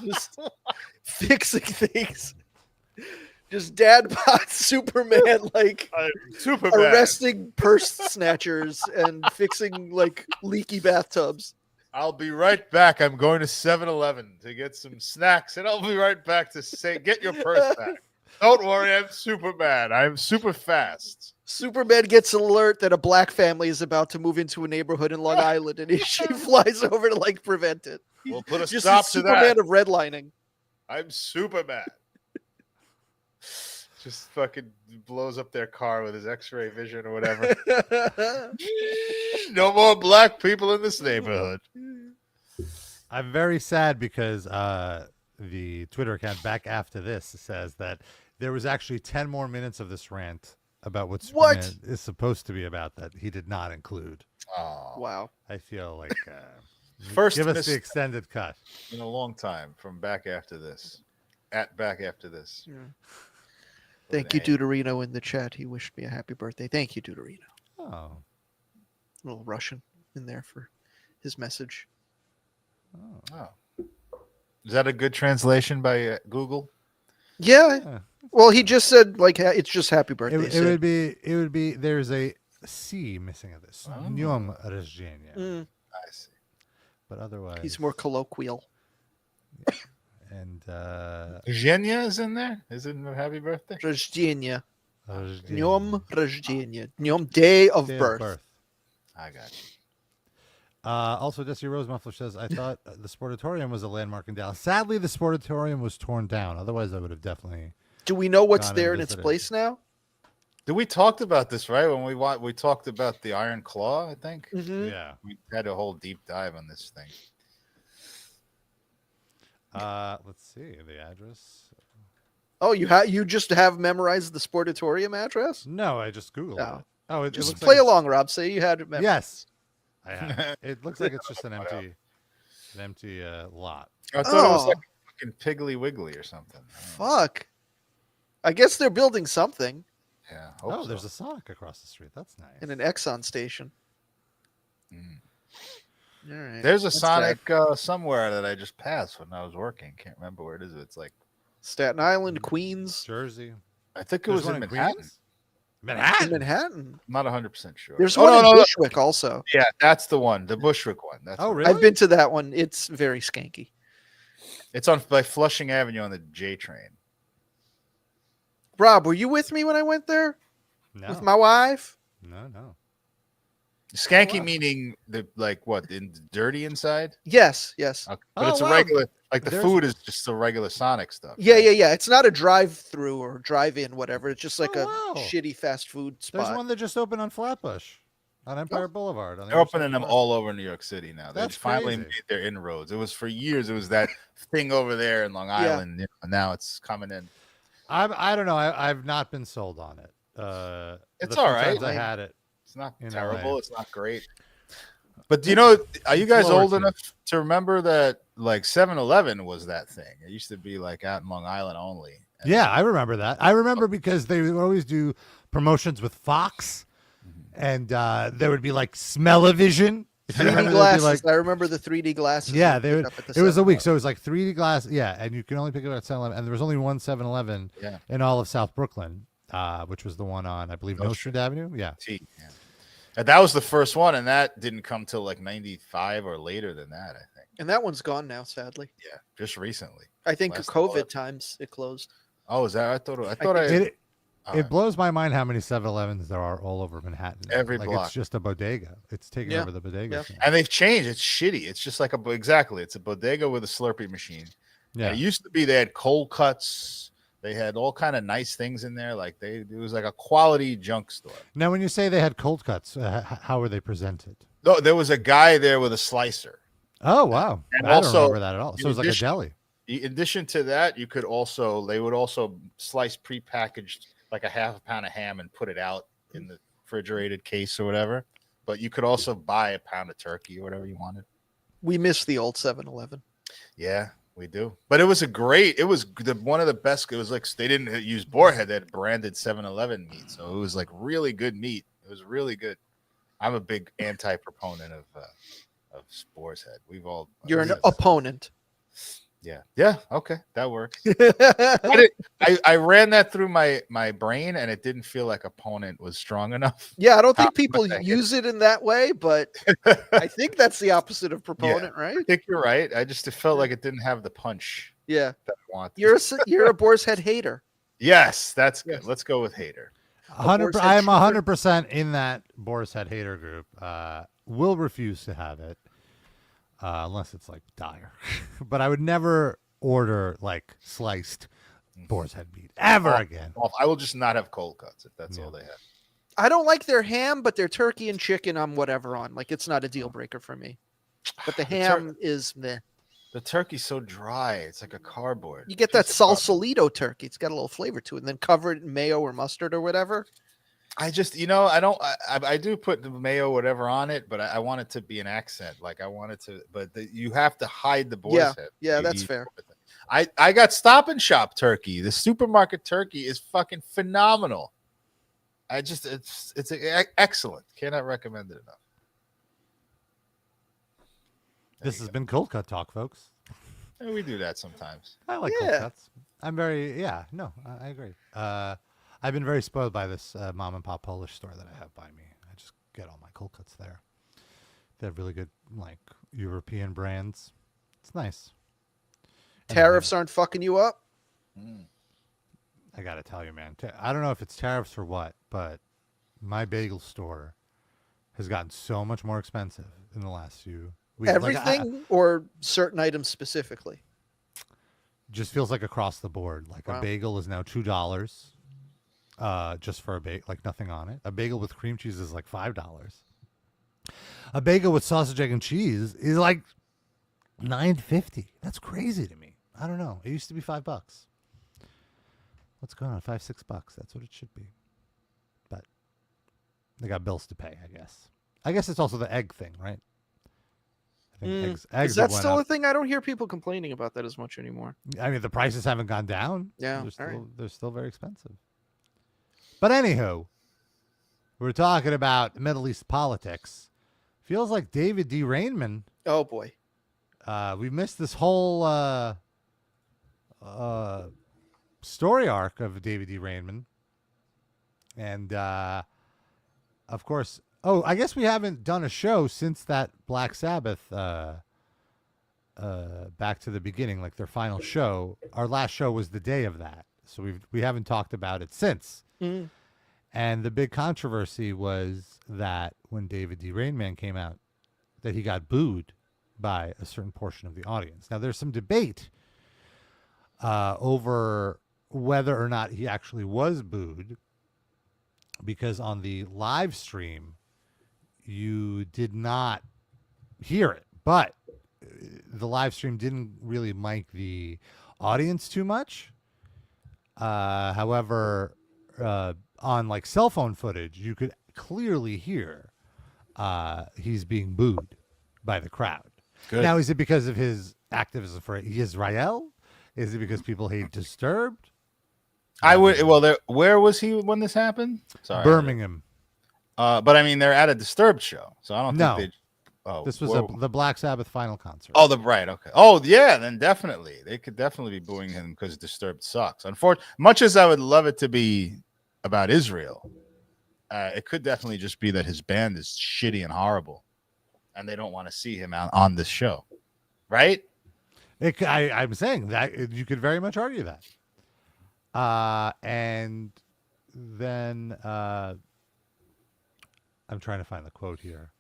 Just fixing things. Just dad bod Superman, like Superman. arresting purse snatchers and fixing like leaky bathtubs. I'll be right back. I'm going to 7-Eleven to get some snacks, and I'll be right back to say, get your purse back. Don't worry, I'm Superman. I'm super fast. Superman gets an alert that a black family is about to move into a neighborhood in Long Island, and she flies over to like prevent it. We'll put a Just stop to Superman that. of redlining. I'm Superman. Just fucking blows up their car with his X-ray vision or whatever. No more black people in this neighborhood. I'm very sad because the Twitter account back after this says that there was actually 10 more minutes of this rant about what Superman is supposed to be about that he did not include. Oh, wow. I feel like first give us the extended cut. In a long time from back after this. Back after this. Yeah. Thank you, Deuterino, in the chat. He wished me a happy birthday. Thank you, Deuterino. Oh. A little Russian in there for his message. Oh. Is that a good translation by Google? Yeah. Well, he just said like it's just happy birthday. It would be. There's a C missing of this. Dniom Rождения. I see. But otherwise, he's more colloquial. Yeah. And Zhenya is in there. Is it happy birthday? Rождения. Dniom Rождения. Dniom day of birth. I got you. Also, Jesse Rosemuffler says, I thought the Sportatorium was a landmark in Dallas. Sadly, the Sportatorium was torn down. Otherwise, I would have definitely. Do we know what's there in its place now? We talked about this, right? When we talked about the Iron Claw, I think. Mm-hmm. Yeah. We had a whole deep dive on this thing. Let's see the address. Oh, you just have memorized the Sportatorium address? No, I just Googled it. Oh, it just looks play like along, Rob. Say you had it memorized. Yes, I have. It looks like it's just an empty lot. I thought it was like fucking Piggly Wiggly or something. Fuck. I guess they're building something. Yeah. There's a Sonic across the street. That's nice. And an Exxon station. All right. There's a Sonic somewhere that I just passed when I was working. Can't remember where it is. It's like Staten Island, Queens, Jersey. I think it was in Manhattan. Manhattan. I'm not 100% sure. There's one in Bushwick also. Yeah, that's the one. The Bushwick one. Really? I've been to that one. It's very skanky. It's on by Flushing Avenue on the J train. Rob, were you with me when I went there? No. With my wife? No. Skanky meaning dirty inside? Yes. Okay. But it's a regular, the food is just the regular Sonic stuff. Yeah. It's not a drive-through or drive-in, whatever. It's just like shitty fast food spot. There's one that just opened on Flatbush, on Empire Boulevard. They're opening them all over New York City now. They finally crazy. made their inroads. It was for years. It was that thing over there in Long Island. And now it's coming in. I don't know. I've not been sold on it. It's all right. I had it. It's not terrible. LA. It's not great. But are you guys old enough to remember that 7-Eleven was that thing? It used to be out in Long Island only. Yeah, I remember that. I remember because they would always do promotions with Fox, and there would be Smell-O-Vision. 3D glasses. I remember the 3D glasses. Yeah, they would. It was a week, so it was 3D glass. Yeah, and you can only pick it up at 7-Eleven. And there was only one 7-Eleven in all of South Brooklyn, which was the one on, I believe, Nostrand Avenue. Yeah. And that was the first one, and that didn't come till 95 or later than that, I think. And that one's gone now, sadly. Yeah, just recently. I think COVID times it closed. Oh, is that? It blows my mind how many 7-Elevens there are all over Manhattan. Every block. It's just a bodega. It's taking over the bodega. Yeah. And they've changed. It's shitty. It's just it's a bodega with a Slurpee machine. Yeah. And it used to be they had cold cuts. They had all kind of nice things in there. It was like a quality junk store. Now, when you say they had cold cuts, how were they presented? No, there was a guy there with a slicer. Oh, wow. And I don't remember that at all. So it was like a deli. In addition to that, they would also slice prepackaged a half a pound of ham and put it out in the refrigerated case or whatever. But you could also buy a pound of turkey or whatever you wanted. We miss the old 7-Eleven. Yeah, we do. But it was one of the best. It was they didn't use boarhead. They had branded 7-Eleven meat. So it was really good meat. It was really good. I'm a big anti-proponent of Boar's Head. You're an opponent. Yeah. Okay, that works. I ran that through my brain, and it didn't feel like opponent was strong enough. Yeah, I don't think people use it in that way, but I think that's the opposite of proponent, right? I think you're right. It felt like it didn't have the punch. Yeah, that I want. You're a Boar's Head hater. Yes, that's good. Let's go with hater. I am 100% in that Boar's Head hater group. Will refuse to have it. Unless it's dire. But I would never order sliced boar's head meat ever again. I will just not have cold cuts if that's all they have. I don't like their ham, but their turkey and chicken I'm whatever on. It's not a deal breaker for me. But the ham is meh. The turkey's so dry. It's like a cardboard. You get that Sausalito turkey. It's got a little flavor to it. And then cover it in mayo or mustard or whatever. I just, I do put the mayo, whatever on it, but I want it to be an accent. I want it to, but you have to hide the boar's head. Yeah, that's fair. I got Stop and Shop turkey. The supermarket turkey is fucking phenomenal. It's excellent. Cannot recommend it enough. This has been Cold Cut Talk, folks. Yeah, we do that sometimes. I like cold cuts. I agree. I've been very spoiled by this mom and pop Polish store that I have by me. I just get all my cold cuts there. They have really good European brands. It's nice. Tariffs aren't fucking you up? I got to tell you, man. I don't know if it's tariffs or what, but my bagel store has gotten so much more expensive in the last few weeks. Everything or certain items specifically? Just feels like across the board. A bagel is now $2. Just for a bagel, nothing on it. A bagel with cream cheese is $5. A bagel with sausage, egg, and cheese is $9.50. That's crazy to me. I don't know. It used to be $5. What's going on? $5-6. That's what it should be. But they got bills to pay, I guess. I guess it's also the egg thing, right? I think eggs Is that still up. a thing? I don't hear people complaining about that as much anymore. I mean, the prices haven't gone down. Yeah, they're still very expensive. But anywho, we're talking about Middle East politics. Feels like David D. Rainman. Oh boy, we missed this whole story arc of David D. Rainman, and of course, I guess we haven't done a show since that Black Sabbath. Back to the beginning, like their final show. Our last show was the day of that, so we haven't talked about it since. Mm. And the big controversy was that when David D. Rainman came out, that he got booed by a certain portion of the audience. Now, there's some debate over whether or not he actually was booed, because on the live stream, you did not hear it. But the live stream didn't really mic the audience too much. However, on like cell phone footage, you could clearly hear he's being booed by the crowd. Good. Now, is it because of his activism for Israel? Is it because people hate Disturbed? Where was he when this happened? Sorry, Birmingham. But I mean, they're at a Disturbed show, so I don't think they. Oh, this was the Black Sabbath final concert. Oh, right. Okay. Oh, yeah. Then definitely, they could definitely be booing him because Disturbed sucks. Unfortunately, much as I would love it to be about Israel, it could definitely just be that his band is shitty and horrible, and they don't want to see him on this show, right? I'm saying that you could very much argue that. And then I'm trying to find the quote here.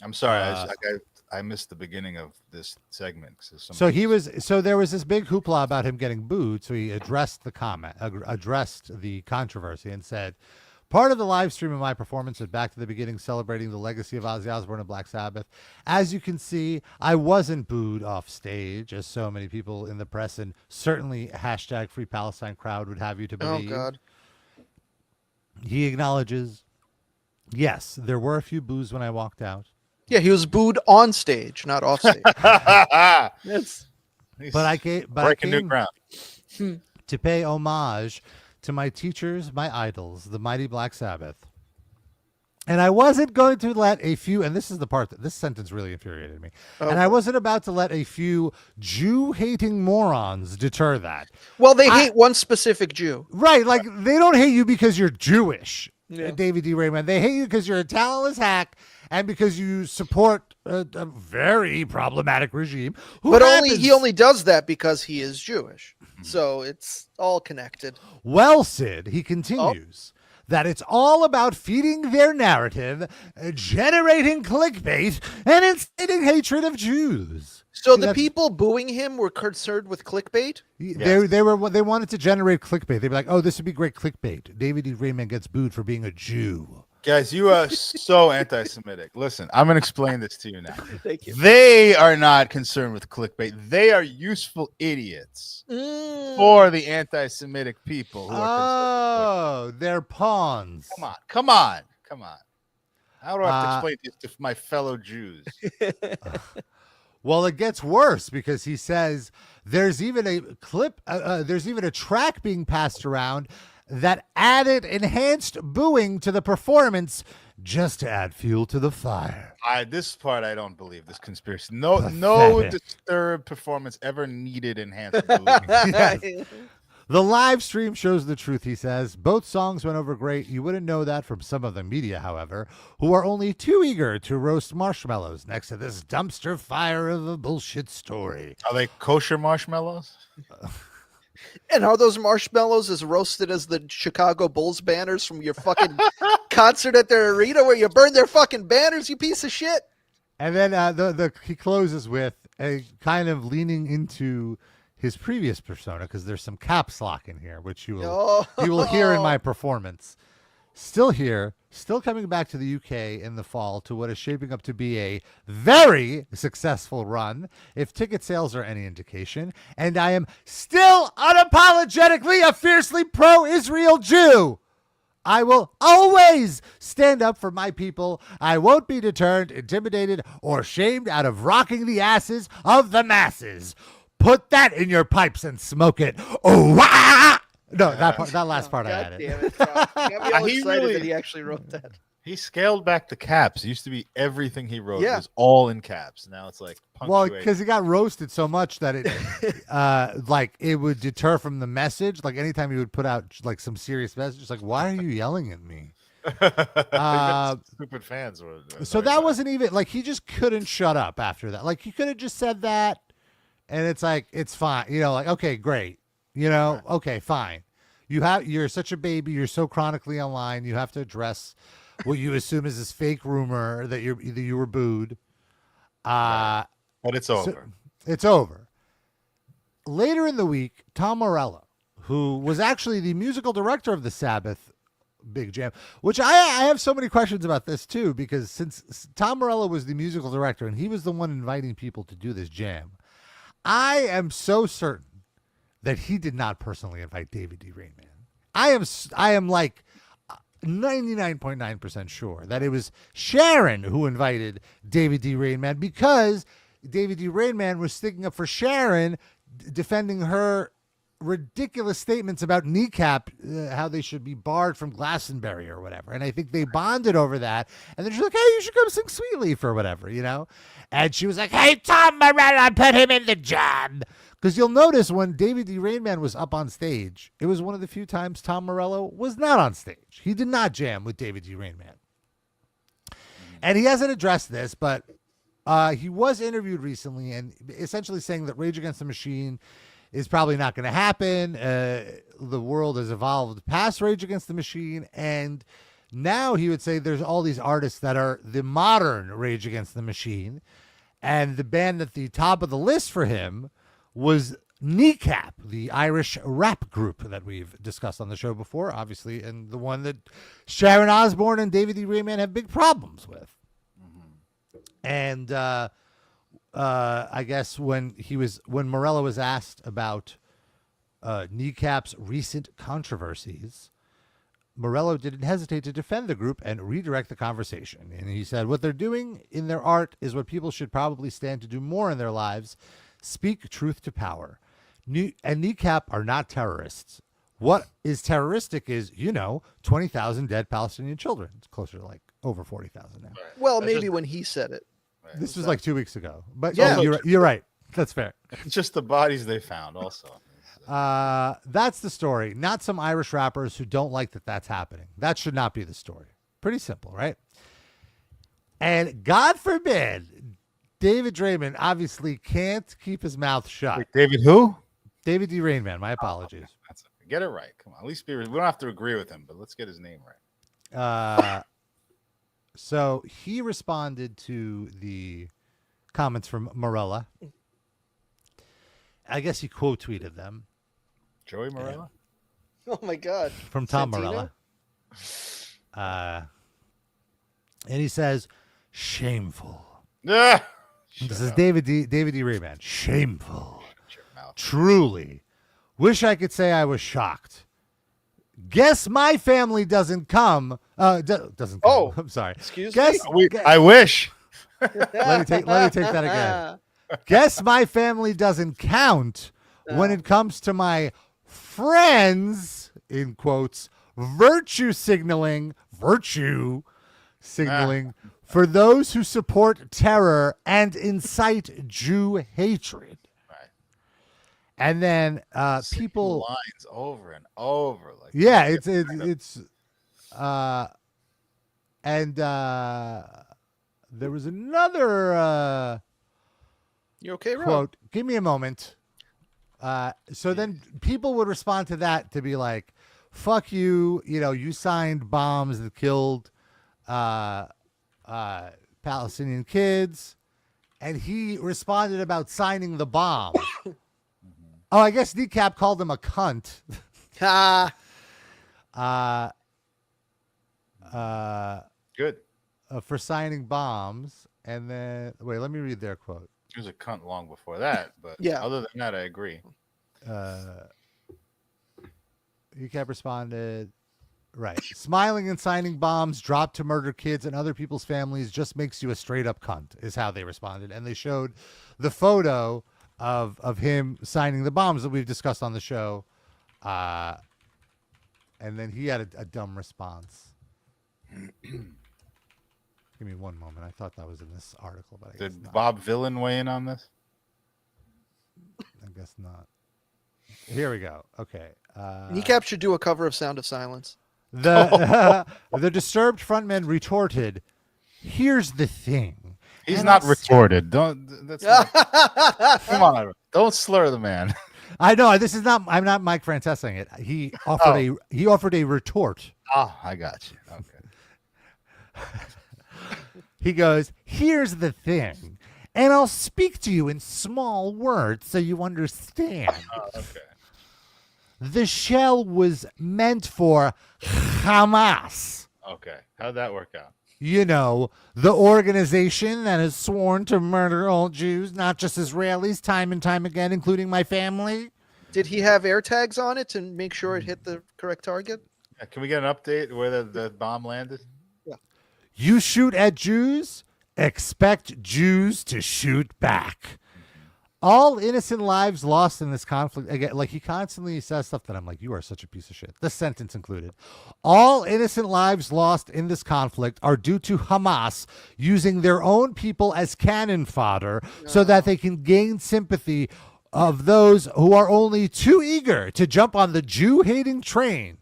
I'm sorry, I missed the beginning of this segment. So there was this big hoopla about him getting booed. So he addressed the controversy and said, part of the live stream of my performance at Back to the Beginning, celebrating the legacy of Ozzy Osbourne and Black Sabbath. As you can see, I wasn't booed off stage, as so many people in the press and certainly hashtag Free Palestine crowd would have you to believe. Oh God. He acknowledges, yes, there were a few boos when I walked out. Yeah, he was booed on stage, not off stage. Yes. But I came new ground to pay homage to my teachers, my idols, the mighty Black Sabbath. And I wasn't going to let a few, and this is the part that this sentence really infuriated me. Okay. And I wasn't about to let a few Jew-hating morons deter that. Well, they hate one specific Jew. Right, like they don't hate you because you're Jewish, yeah. David D. Rainman. They hate you because you're a talentless hack and because you support a very problematic regime. But he only does that because he is Jewish. So it's all connected. Well, Sid, he continues that it's all about feeding their narrative, generating clickbait, and inciting hatred of Jews. So the people booing him were concerned with clickbait? They wanted to generate clickbait. They'd be like, oh, this would be great clickbait. David D. Rainman gets booed for being a Jew. Guys, you are so anti-Semitic. Listen, I'm going to explain this to you now. Thank you. They are not concerned with clickbait. They are useful idiots for the anti-Semitic people who are they're pawns. Come on. How do I have to explain this to my fellow Jews? Well, it gets worse because he says there's even a clip, there's even a track being passed around that added enhanced booing to the performance just to add fuel to the fire. This part I don't believe, this conspiracy. No Disturbed performance ever needed enhanced booing. Yes. The live stream shows the truth, he says. Both songs went over great. You wouldn't know that from some of the media, however, who are only too eager to roast marshmallows next to this dumpster fire of a bullshit story. Are they kosher marshmallows? And are those marshmallows as roasted as the Chicago Bulls banners from your fucking concert at their arena where you burn their fucking banners, you piece of shit? And then he closes with a kind of leaning into his previous persona, because there's some caps lock in here, which you will hear in my performance. Still here, still coming back to the UK in the fall to what is shaping up to be a very successful run, if ticket sales are any indication, and I am still unapologetically a fiercely pro-Israel Jew. I will always stand up for my people. I won't be deterred, intimidated, or shamed out of rocking the asses of the masses. Put that in your pipes and smoke it. Oh, wah! No, that last part I had it. Damn it, got me all excited that he actually wrote that. He scaled back the caps. It used to be everything he wrote was all in caps. Now it's like punctuated. Well, because he got roasted so much that it, like, it would deter from the message. Like anytime he would put out like some serious message, it's like, why are you yelling at me? Stupid fans. So that wasn't even like he just couldn't shut up after that. Like he could have just said that, and it's like it's fine. You know, like okay, great. You know, okay, fine. You're such a baby. You're so chronically online. You have to address what you assume is this fake rumor that you were booed. But it's over. So it's over. Later in the week, Tom Morello, who was actually the musical director of the Sabbath Big Jam, which I have so many questions about this too, because since Tom Morello was the musical director and he was the one inviting people to do this jam, I am so certain that he did not personally invite David D. Rainman. I am like 99.9% sure that it was Sharon who invited David D. Rainman because David D. Rainman was sticking up for Sharon, defending her ridiculous statements about Kneecap, how they should be barred from Glastonbury or whatever. And I think they bonded over that. And then she's like, hey, you should come sing Sweet Leaf or whatever, you know? And she was like, hey, Tom Morello, put him in the jam. Because you'll notice when David D. Rainman was up on stage, it was one of the few times Tom Morello was not on stage. He did not jam with David D. Rainman. And he hasn't addressed this, but he was interviewed recently and essentially saying that Rage Against the Machine is probably not going to happen. The world has evolved past Rage Against the Machine, and now he would say there's all these artists that are the modern Rage Against the Machine, and the band at the top of the list for him was Kneecap, the Irish rap group that we've discussed on the show before, obviously, and the one that Sharon Osbourne and David D. Rainman have big problems with. And I guess when Morello was asked about Kneecap's recent controversies, Morello didn't hesitate to defend the group and redirect the conversation. And he said, what they're doing in their art is what people should probably stand to do more in their lives. Speak truth to power. And Kneecap are not terrorists. What is terroristic is, 20,000 dead Palestinian children. It's closer to like over 40,000 now. Right. Well, maybe when he said it. Right. This was like 2 weeks ago. But yeah, you're right. That's fair. It's just the bodies they found also. That's the story. Not some Irish rappers who don't like that that's happening. That should not be the story. Pretty simple, right? And God forbid, David Draiman obviously can't keep his mouth shut. Wait, David who? David D. Rainman. My apologies. Okay. Get it right. Come on. At least we don't have to agree with him, but let's get his name right. So he responded to the comments from Morella. I guess he quote tweeted them. Joey Morella? Oh my God. From Tom Morella. And he says, shameful. Yeah. This is David D. Rainman. Shameful. Truly. Wish I could say I was shocked. Guess my family doesn't come. Doesn't come. Oh, I'm sorry. Excuse me? I wish. Let me take that again. Guess my family doesn't count when it comes to my friends, in quotes, virtue signaling for those who support terror and incite Jew hatred. Right. And then people lines over and over. Like it's there was another you okay, Rob? quote. Give me a moment. So then people would respond to that to be like, fuck you, you signed bombs that killed Palestinian kids. And he responded about signing the bomb. Oh, I guess Kneecap called him a cunt. Good. For signing bombs. And then, wait, let me read their quote. He was a cunt long before that, but other than that, I agree. Kneecap responded, Right. Smiling and signing bombs dropped to murder kids and other people's families just makes you a straight up cunt, is how they responded. And they showed the photo of him signing the bombs that we've discussed on the show. And then he had a dumb response. Give me one moment. I thought that was in this article, but I guess Did not. Bob Villain weigh in on this? I guess not. Here we go. Okay. Kneecap should do a cover of Sound of Silence. The Disturbed frontman retorted, "Here's the thing." He's not retorted. Don't. That's not, come on. Don't slur the man. I know this is not. I'm not Mike Francesa saying it. He offered a retort. Oh, I got you. Okay. He goes, "Here's the thing, and I'll speak to you in small words so you understand." Okay. The shell was meant for Hamas. Okay. How'd that work out? You know, the organization that has sworn to murder all Jews, not just Israelis, time and time again, including my family. Did he have air tags on it to make sure it hit the correct target? Yeah, can we get an update where the bomb landed? Yeah. You shoot at Jews, expect Jews to shoot back. All innocent lives lost in this conflict. Again, like he constantly says stuff that I'm like, you are such a piece of shit. This sentence included. All innocent lives lost in this conflict are due to Hamas using their own people as cannon fodder so that they can gain sympathy of those who are only too eager to jump on the Jew-hating train.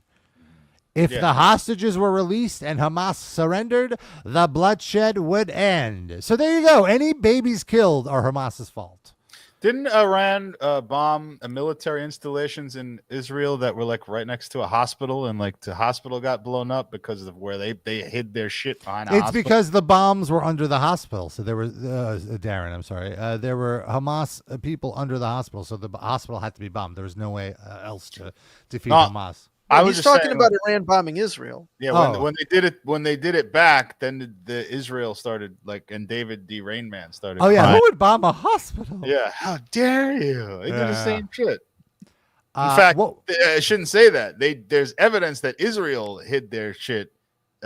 If the hostages were released and Hamas surrendered, the bloodshed would end. So there you go. Any babies killed are Hamas's fault. Didn't Iran bomb military installations in Israel that were like right next to a hospital, and like the hospital got blown up because of where they hid their shit behind a hospital? It's because the bombs were under the hospital. So there were Darren, I'm sorry. There were Hamas people under the hospital, so the hospital had to be bombed. There was no way else to defeat Hamas. I was talking about Iran bombing Israel. Yeah, when they did it back, then the Israel started and David D. Rainman started. Oh yeah, crying. who would bomb a hospital? Yeah, how dare you? They did the same shit. In fact, I shouldn't say that. There's evidence that Israel hid their shit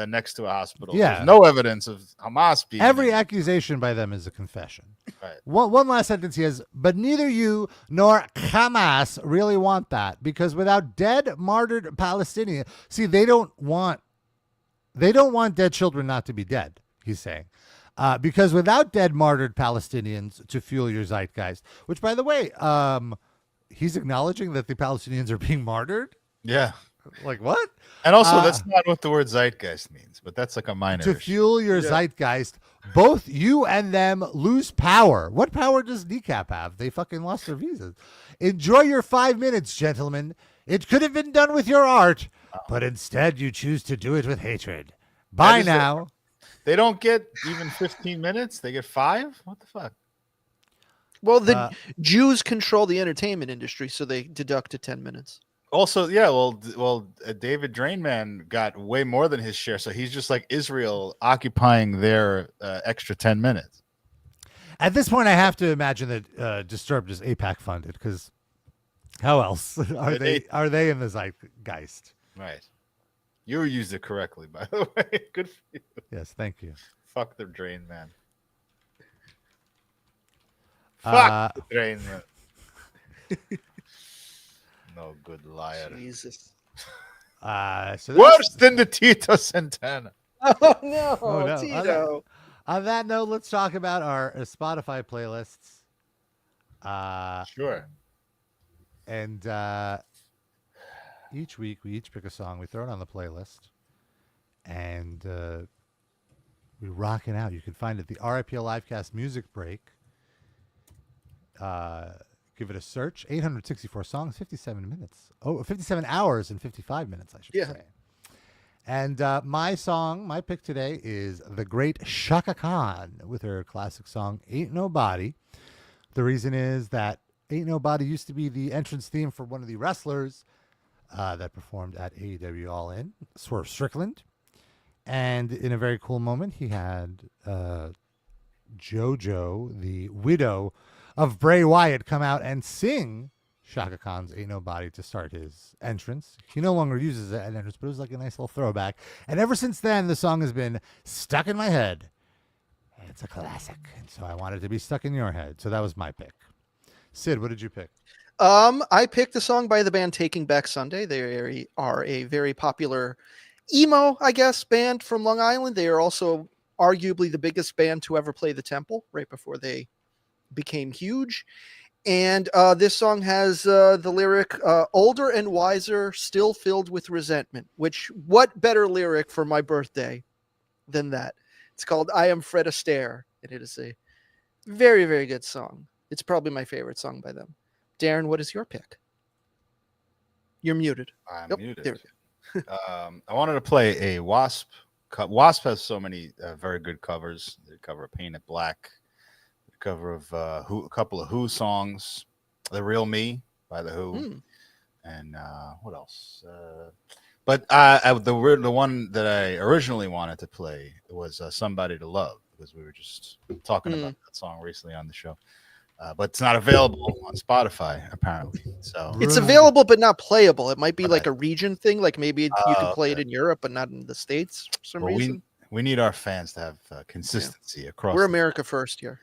next to a hospital. Yeah. There's no evidence of Hamas being. Every accusation by them is a confession. Right. One last sentence he has, but neither you nor Hamas really want that, because without dead, martyred Palestinians, see, they don't want dead children not to be dead, he's saying. Because without dead, martyred Palestinians to fuel your zeitgeist, which, by the way, he's acknowledging that the Palestinians are being martyred? Yeah. Like what? And also, that's not what the word zeitgeist means, but that's like a minor to issue. fuel your zeitgeist. Both you and them lose power. What power does Kneecap have? They fucking lost their visas. Enjoy your 5 minutes, gentlemen. It could have been done with your art, but instead you choose to do it with hatred. Bye now. They don't get even 15 minutes. They get 5? What the fuck? Well, the Jews control the entertainment industry, so they deduct 10 minutes. Also, yeah, well, David Drainman got way more than his share, so he's just like Israel occupying their extra 10 minutes. At this point, I have to imagine that Disturbed is APAC funded, because how else are they in the zeitgeist? Right. You used it correctly, by the way. Good for you. Yes, thank you. Fuck the Drainman. Fuck the Drainman. No good liar. Jesus. So worse than the Tito Santana. Oh no, Tito. On that note, let's talk about our Spotify playlists. Sure. And each week we each pick a song, we throw it on the playlist, and we rock it out. You can find it the RIPL Livecast Music Break. Give it a search. 864 songs, 57 minutes. 57 hours and 55 minutes, I should say. And my pick today is the great Shaka Khan with her classic song, Ain't Nobody. The reason is that Ain't Nobody used to be the entrance theme for one of the wrestlers that performed at AEW All In, Swerve Strickland. And in a very cool moment, he had JoJo, the widow of Bray Wyatt, come out and sing Shaka Khan's Ain't Nobody to start his entrance. He no longer uses that entrance, but it was like a nice little throwback. And ever since then, the song has been stuck in my head. It's a classic. And so I wanted to be stuck in your head. So that was my pick. Sid, what did you pick? I picked a song by the band Taking Back Sunday. They are a very popular emo, I guess, band from Long Island. They are also arguably the biggest band to ever play the Temple right before they became huge. And this song has the lyric, older and wiser, still filled with resentment, which what better lyric for my birthday than that? It's called I Am Fred Astaire, and it is a very, very good song. It's probably my favorite song by them. Darren, what is your pick? You're muted. I'm muted. I wanted to play a Wasp. Wasp has so many very good covers. They cover Painted Black. They cover of a couple of Who songs. The Real Me by the Who. And what else? But the one that I originally wanted to play was Somebody to Love, because we were just talking about that song recently on the show. But it's not available on Spotify, apparently. So it's available, but not playable. It might be like a region thing. Like maybe you can play it in Europe, but not in the States for some reason. We need our fans to have consistency across. We're America first here.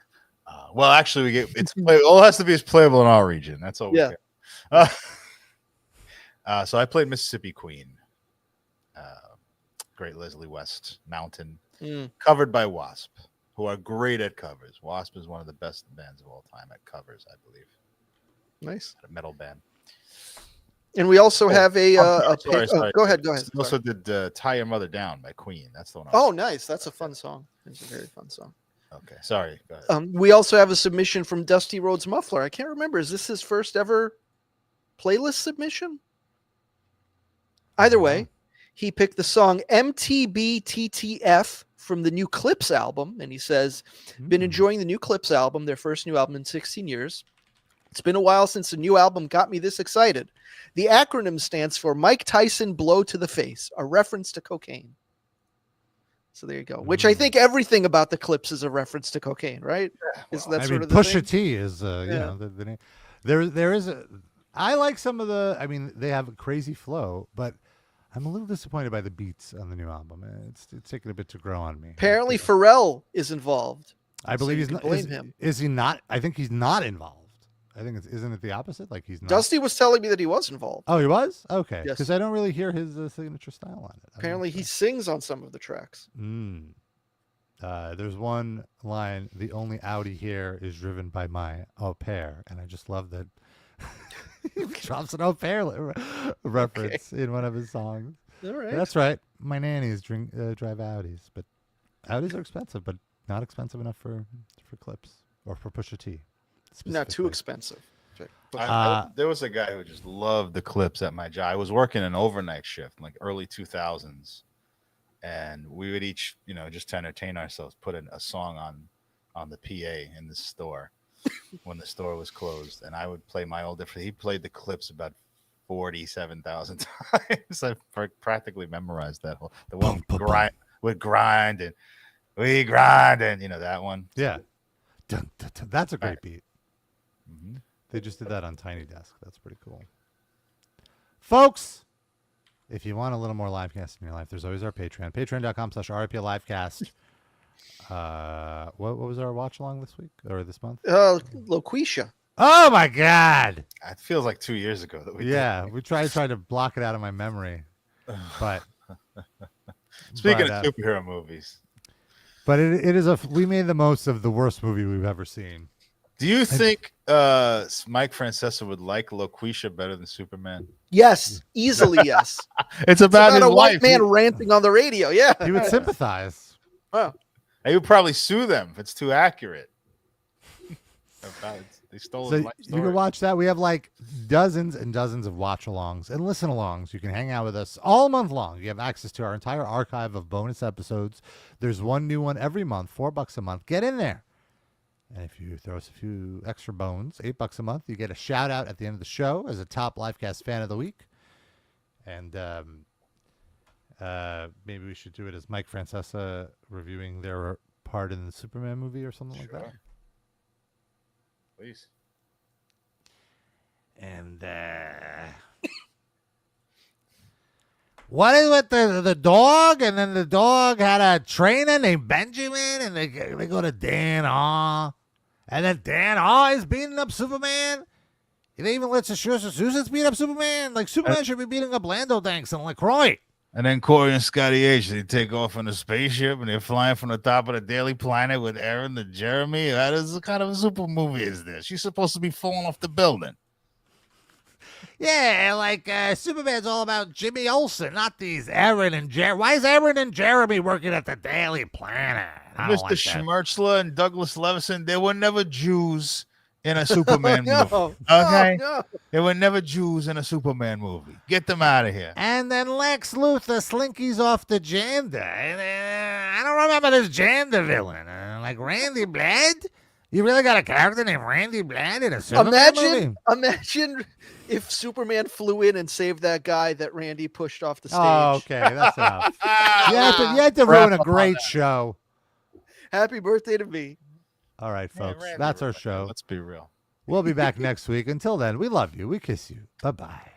Well, actually, we get it's playable. All it has to be is playable in our region. That's all. We care. So I played Mississippi Queen. Great Leslie West Mountain, covered by Wasp, who are great at covers. Wasp is one of the best bands of all time at covers, I believe. Nice. A metal band. And we also have a sorry. Go ahead. We also did Tie Your Mother Down by Queen. That's the one. Oh, nice. That's a fun song. It's a very fun song. Okay, sorry. Go ahead. We also have a submission from Dusty Rhodes Muffler. I can't remember. Is this his first ever playlist submission? Either way, he picked the song MTBTTF from the new Clips album. And he says, been enjoying the new Clips album, their first new album in 16 years. It's been a while since the new album got me this excited. The acronym stands for Mike Tyson Blow to the Face, a reference to cocaine. So there you go. Which I think everything about the Clips is a reference to cocaine, right? Isn't that sort of the Pusha thing? T is, you know, the name. There is a. I like some of the. I mean, they have a crazy flow, but I'm a little disappointed by the beats on the new album. It's taking a bit to grow on me. Apparently, Pharrell is involved. I believe he's not. Blame him. Is he not? I think he's not involved. I think isn't it the opposite? Like he's not. Dusty was telling me that he was involved. Oh, he was? Okay. Yes. Because I don't really hear his signature style on it. Apparently, he sings on some of the tracks. There's one line: "The only Audi here is driven by my au pair," and I just love that he drops an au pair reference in one of his songs. All right. That's right. My nannies drive Audis, but Audis are expensive, but not expensive enough for Clips or for Pusha T. Not too expensive. There was a guy who just loved the Clips at my job. I was working an overnight shift, like early 2000s, and we would each, just to entertain ourselves, put in a song on the PA in the store when the store was closed, and I would play my old different. He played the Clips about 47,000 times. I practically memorized that whole one grind and we grind and that one. Yeah, dun, dun, dun. That's a great beat. They just did that on Tiny Desk. That's pretty cool. Folks, if you want a little more livecast in your life, there's always our Patreon. Patreon.com/RIPLivecast. What was our watch along this week or this month? Loquisha. Oh my God! It feels like 2 years ago that we did. Yeah, we tried to block it out of my memory, but speaking of superhero movies, but it is we made the most of the worst movie we've ever seen. Do you think Mike Francesa would like Loquisha better than Superman? Yes, easily yes. It's about a wife. white man ranting on the radio. Yeah, he would sympathize. Wow. He would probably sue them if it's too accurate. They stole his life story. You can watch that. We have like dozens and dozens of watch-alongs and listen-alongs. You can hang out with us all month long. You have access to our entire archive of bonus episodes. There's one new one every month, $4 a month. Get in there. And if you throw us a few extra bones, $8 a month, you get a shout out at the end of the show as a top Livecast fan of the week. And maybe we should do it as Mike Francesa reviewing their part in the Superman movie or something like that. Please. And what is with the dog? And then the dog had a trainer named Benjamin, and they go to Dan Haw. And then Dan Haw is beating up Superman. They even let Susans beat up Superman. Like, Superman should be beating up Lando Danks and LaCroix. And then Corey and Scotty H, they take off in a spaceship, and they're flying from the top of the Daily Planet with Aaron and Jeremy. That is the kind of a super movie is this? She's supposed to be falling off the building. Yeah, like Superman's all about Jimmy Olsen, not these Aaron and Jeremy. Why is Aaron and Jeremy working at the Daily Planet? Mr. Schmertzler and Douglas Levison, they were never Jews in a Superman movie. Okay? No. They were never Jews in a Superman movie. Get them out of here. And then Lex Luthor slinkies off the Janda. I don't remember this Janda villain. Like Randy Blad? You really got a character named Randy Blad in a Superman movie? Imagine if Superman flew in and saved that guy that Randy pushed off the stage. Oh, okay. That's enough. You had to ruin a great show. Happy birthday to me. All right, folks. That's our show. Let's be real. We'll be back next week. Until then, we love you. We kiss you. Bye-bye.